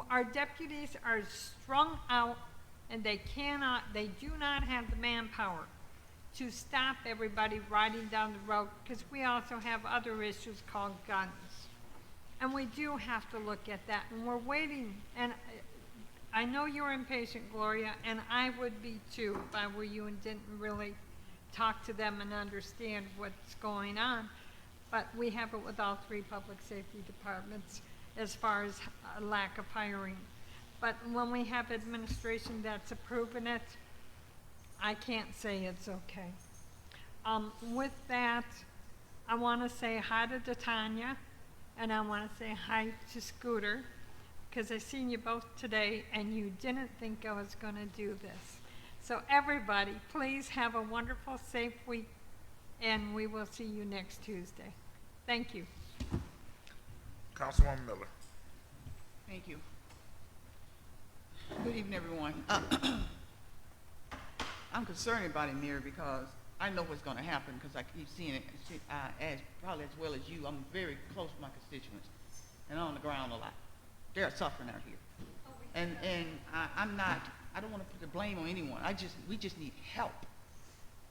Our deputies are strung out, and they do not have the manpower to stop everybody riding down the road, because we also have other issues called guns. And we do have to look at that, and we're waiting. And I know you're impatient, Gloria, and I would be too if I were you and didn't really talk to them and understand what's going on. But we have it with all 3 public safety departments as far as a lack of hiring. But when we have administration that's approving it, I can't say it's okay. With that, I want to say hi to Tanya, and I want to say hi to Scooter, because I seen you both today, and you didn't think I was going to do this. So everybody, please have a wonderful, safe week, and we will see you next Tuesday. Thank you. Councilwoman Miller. Thank you. Good evening, everyone. I'm concerned about it, Mayor, because I know what's going to happen because I keep seeing it as probably as well as you. I'm very close to my constituents and on the ground a lot. They're suffering out here. And I don't want to put the blame on anyone. We just need help.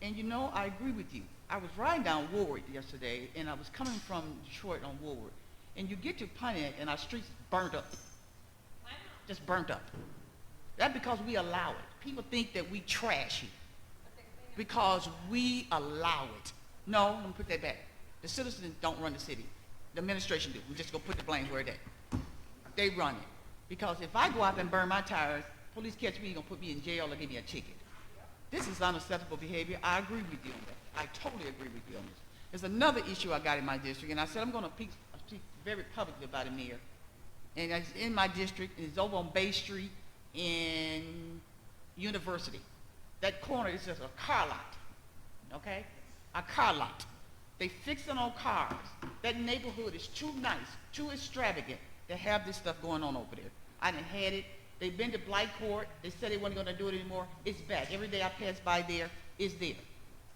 And you know, I agree with you. I was riding down Woodward yesterday, and I was coming from Detroit on Woodward. And you get to Pontiac, and our streets burnt up. Just burnt up. That's because we allow it. People think that we trash it because we allow it. No, let me put that back. The citizens don't run the city. The administration do. We just go put the blame where it at. They run it. Because if I go out and burn my tires, police catch me, you're gonna put me in jail or give me a ticket. This is unacceptable behavior. I agree with you on that. I totally agree with you on this. There's another issue I got in my district, and I said I'm gonna speak very publicly about it, Mayor. And it's in my district, and it's over on Bay Street in University. That corner is just a car lot, okay? A car lot. They fixing on cars. That neighborhood is too nice, too extravagant to have this stuff going on over there. I done had it. They've been to Blight Court. They said they weren't going to do it anymore. It's back. Every day I pass by there, it's there.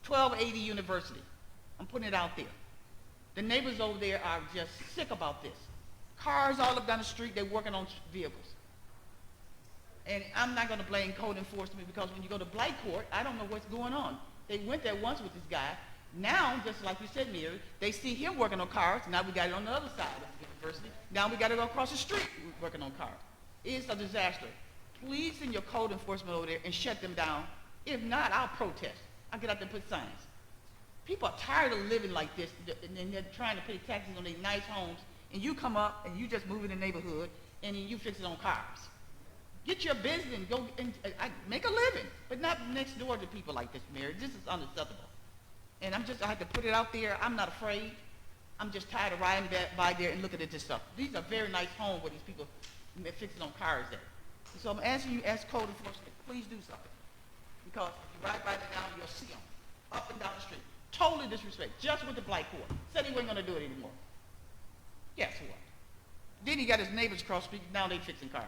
1280 University. I'm putting it out there. The neighbors over there are just sick about this. Cars all up down the street, they're working on vehicles. And I'm not going to blame code enforcement because when you go to Blight Court, I don't know what's going on. They went there once with this guy. Now, just like you said, Mary, they see him working on cars. Now we got it on the other side of the university. Now we got to go across the street working on cars. It's a disaster. Please send your code enforcement over there and shut them down. If not, I'll protest. I'll get out there and put signs. People are tired of living like this, and they're trying to pay taxes on their nice homes, and you come up and you just move in the neighborhood, and then you fix it on cars. Get your business and go and make a living, but not next door to people like this, Mary. This is unacceptable. And I have to put it out there. I'm not afraid. I'm just tired of riding by there and looking at this stuff. These are very nice homes where these people fixing on cars there. So I'm asking you, as code enforcement, please do something. Because if you ride by there now, you'll see them up and down the street. Totally disrespect. Just with the Blight Court. Said he wasn't going to do it anymore. Guess what? Then he got his neighbors across the street. Now they fixing cars.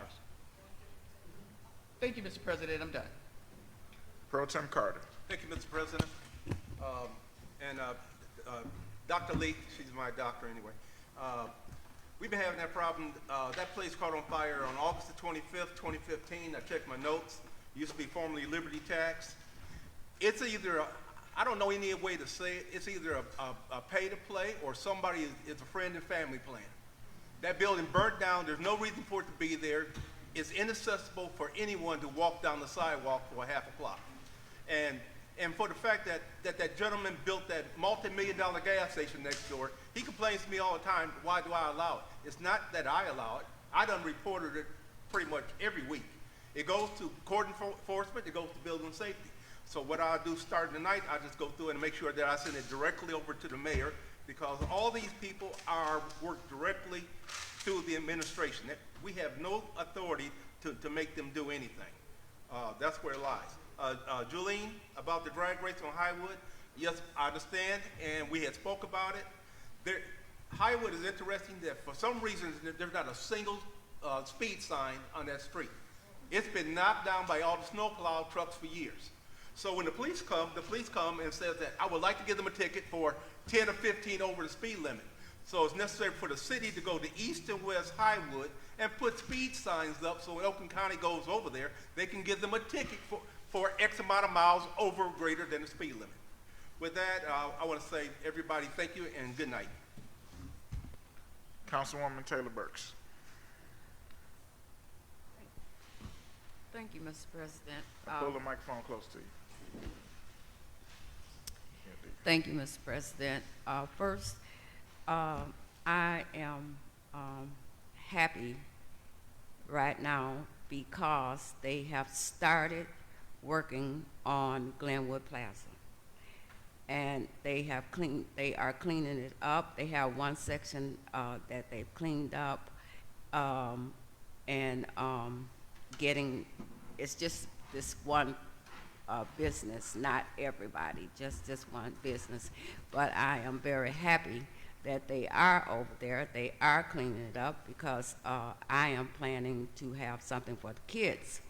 Thank you, Mr. President. I'm done. Pro Tem Carter. Thank you, Mr. President. Dr. Lee, she's my doctor anyway. We've been having that problem. That place caught on fire on August the 25th, 2015. I checked my notes. It used to be formerly Liberty Tax. It's either, I don't know any way to say it, it's either a pay to play or somebody is a friend and family plan. That building burnt down. There's no reason for it to be there. It's inaccessible for anyone to walk down the sidewalk for a half a block. And for the fact that gentleman built that multi-million-dollar gas station next door, he complains to me all the time, why do I allow it? It's not that I allow it. I done reported it pretty much every week. It goes to code enforcement, it goes to building safety. So what I'll do starting tonight, I'll just go through it and make sure that I send it directly over to the mayor, because all these people work directly through the administration. We have no authority to make them do anything. That's where it lies. Julene, about the drag race on Highwood, yes, I understand, and we had spoke about it. Highwood is interesting that for some reason there's not a single speed sign on that street. It's been knocked down by all the snowplow trucks for years. So when the police come and says that I would like to give them a ticket for 10 or 15 over the speed limit. So it's necessary for the city to go to East and West Highwood and put speed signs up so when Oakland County goes over there, they can give them a ticket for X amount of miles over or greater than the speed limit. With that, I want to say, everybody, thank you and good night. Councilwoman Taylor Burks. Thank you, Mr. President. Pull the microphone close to you. Thank you, Mr. President. First, I am happy right now because they have started working on Glenwood Plaza. And they are cleaning it up. They have one section that they've cleaned up it's just this one business, not everybody, just this one business. But I am very happy that they are over there. They are cleaning it up because I am planning to have something for the kids.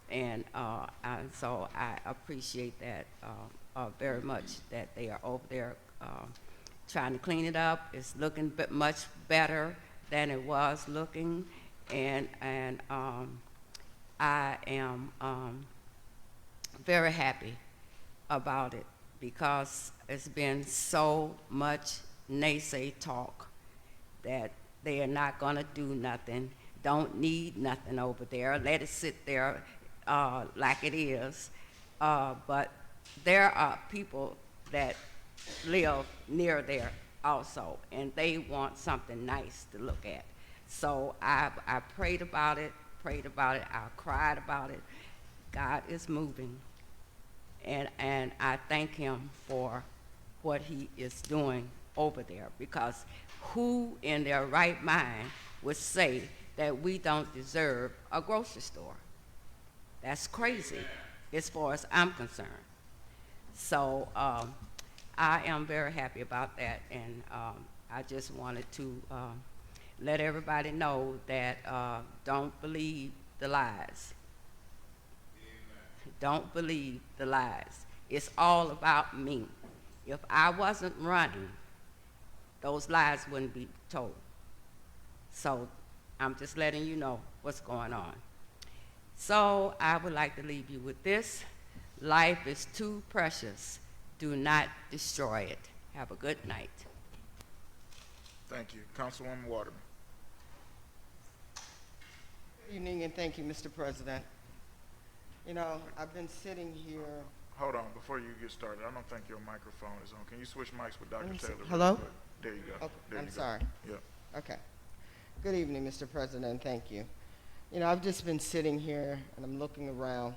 So I appreciate that very much, that they are over there trying to clean it up. It's looking much better than it was looking, and I am very happy about it, because it's been so much naysay talk that they are not going to do nothing, don't need nothing over there, let it sit there like it is. But there are people that live near there also, and they want something nice to look at. So I prayed about it, I cried about it. God is moving, and I thank him for what he is doing over there, because who in their right mind would say that we don't deserve a grocery store? That's crazy, as far as I'm concerned. So I am very happy about that, and I just wanted to let everybody know that don't believe the lies. Don't believe the lies. It's all about me. If I wasn't running, those lies wouldn't be told. So I'm just letting you know what's going on. So I would like to leave you with this. Life is too precious. Do not destroy it. Have a good night. Thank you. Councilwoman Waterman. Good evening, and thank you, Mr. President. You know, I've been sitting here. Hold on, before you get started, I don't think your microphone is on. Can you switch mics with Dr. Taylor? Hello? Real quick? There you go. Okay, There I'm you go. sorry. Yep. Okay. Good evening, Mr. President. Thank you. You know, I've just been sitting here and I'm looking around.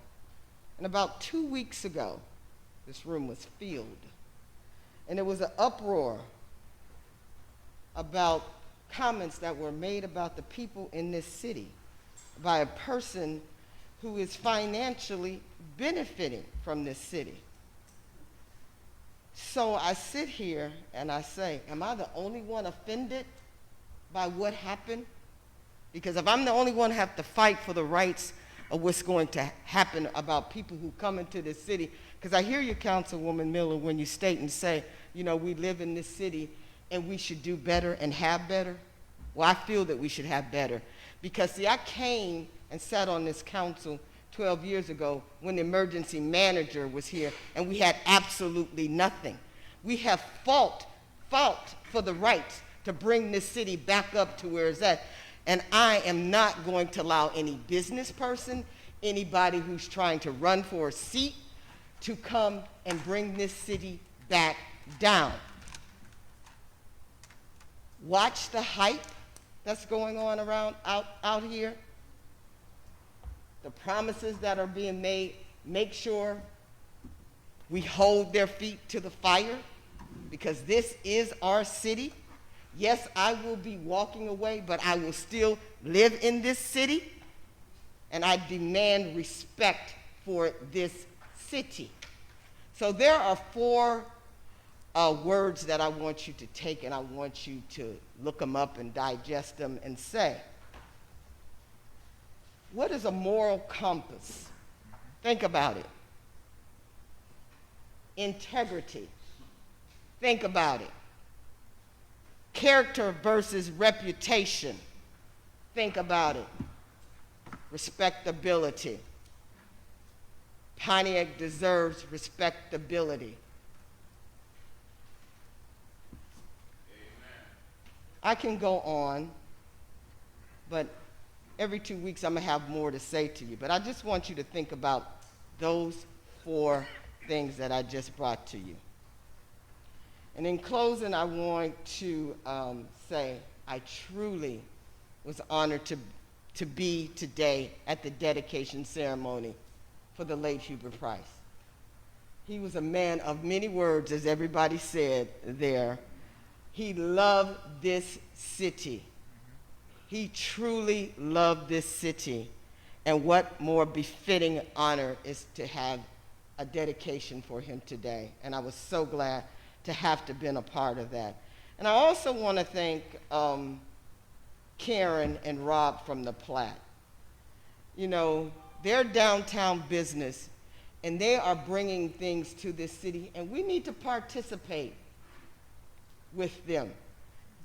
And about 2 weeks ago, this room was filled. And there was an uproar about comments that were made about the people in this city by a person who is financially benefiting from this city. So I sit here and I say, am I the only one offended by what happened? Because if I'm the only one who have to fight for the rights of what's going to happen about people who come into this city, because I hear you, Councilwoman Miller, when you state and say, you know, we live in this city and we should do better and have better. Well, I feel that we should have better. Because, see, I came and sat on this council 12 years ago when the emergency manager was here and we had absolutely nothing. We have fought for the rights to bring this city back up to where it's at. And I am not going to allow any business person, anybody who's trying to run for a seat, to come and bring this city back down. Watch the hype that's going on around out here. The promises that are being made, make sure we hold their feet to the fire, because this is our city. Yes, I will be walking away, but I will still live in this city, and I demand respect for this city. So there are four words that I want you to take, and I want you to look them up and digest them and say, what is a moral compass? Think about it. Integrity. Think about it. Character versus reputation. Think about it. Respectability. Pontiac deserves respectability. I can go on, but every 2 weeks I'm going to have more to say to you. But I just want you to think about those four things that I just brought to you. And in closing, I want to say I truly was honored to be today at the dedication ceremony for the late Hubert Price. He was a man of many words, as everybody said there. He loved this city. He truly loved this city. And what more befitting honor is to have a dedication for him today. And I was so glad to have to been a part of that. And I also want to thank Karen and Rob from the Platte. You know, They're downtown business, and they are bringing things to this city, and we need to participate with them.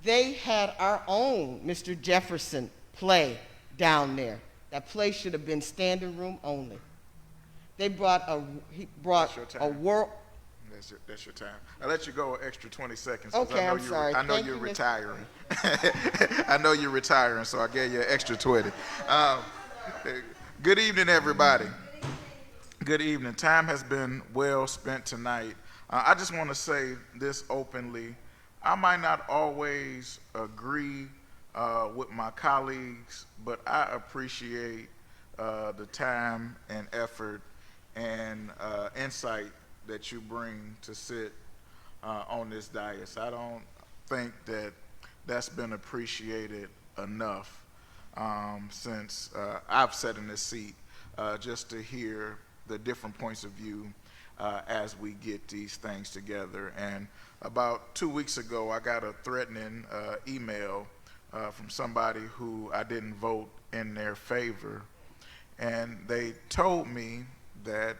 They had our own Mr. Jefferson play down there. That play should have been standing room only. He brought a world. That's your time. I'll let you go an extra 20 seconds. 'Cause Okay, I'm sorry. I know Thank you're you, Mr. retiring. I know you're retiring, so I gave you an extra 20. Good evening, everybody. Good evening. Time has been well spent tonight. I just want to say this openly. I might not always agree with my colleagues, but I appreciate the time and effort and insight that you bring to sit on this dais. I don't think that that's been appreciated enough since I've sat in this seat, just to hear the different points of view as we get these things together. And about 2 weeks ago, I got a threatening email from somebody who I didn't vote in their favor. And they told me that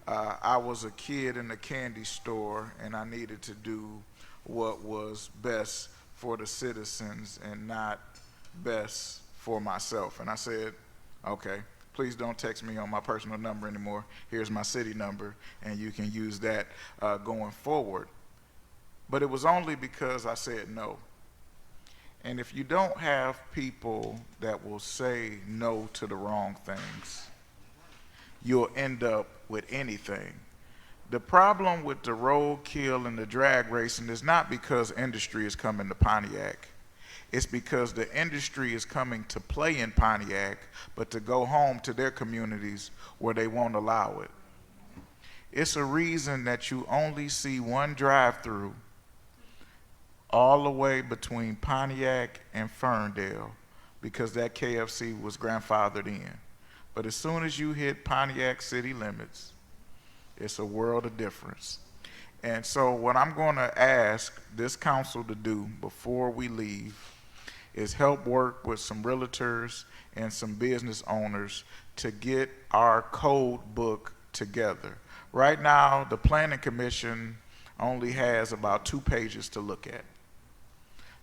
I was a kid in a candy store and I needed to do what was best for the citizens and not best for myself. And I said, okay, please don't text me on my personal number anymore. Here's my city number, and you can use that going forward. But it was only because I said no. And if you don't have people that will say no to the wrong things, you'll end up with anything. The problem with the roadkill and the drag racing is not because industry is coming to Pontiac. It's because the industry is coming to play in Pontiac, but to go home to their communities where they won't allow it. It's a reason that you only see one drive-through all the way between Pontiac and Ferndale, because that KFC was grandfathered in. But as soon as you hit Pontiac city limits, it's a world of difference. And so what I'm going to ask this council to do before we leave is help work with some realtors and some business owners to get our code book together. Right now, the Planning Commission only has about 2 pages to look at.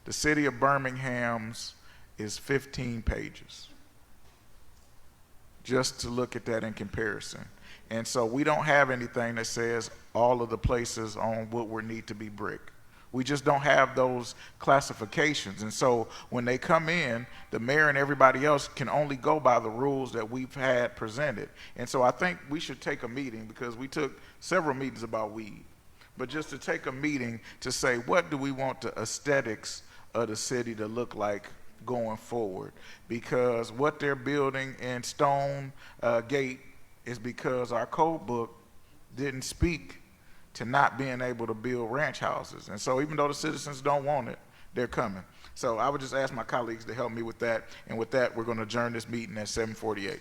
The city of Birmingham's is 15 pages, just to look at that in comparison. And so we don't have anything that says all of the places on Woodward need to be brick. We just don't have those classifications. And so when they come in, the mayor and everybody else can only go by the rules that we've had presented. And so I think we should take a meeting, because we took several meetings about weed, but just to take a meeting to say, what do we want the aesthetics of the city to look like going forward? Because what they're building in Stone Gate is because our code book didn't speak to not being able to build ranch houses. And so even though the citizens don't want it, they're coming. So I would just ask my colleagues to help me with that. And with that, we're going to adjourn this meeting at 7:48.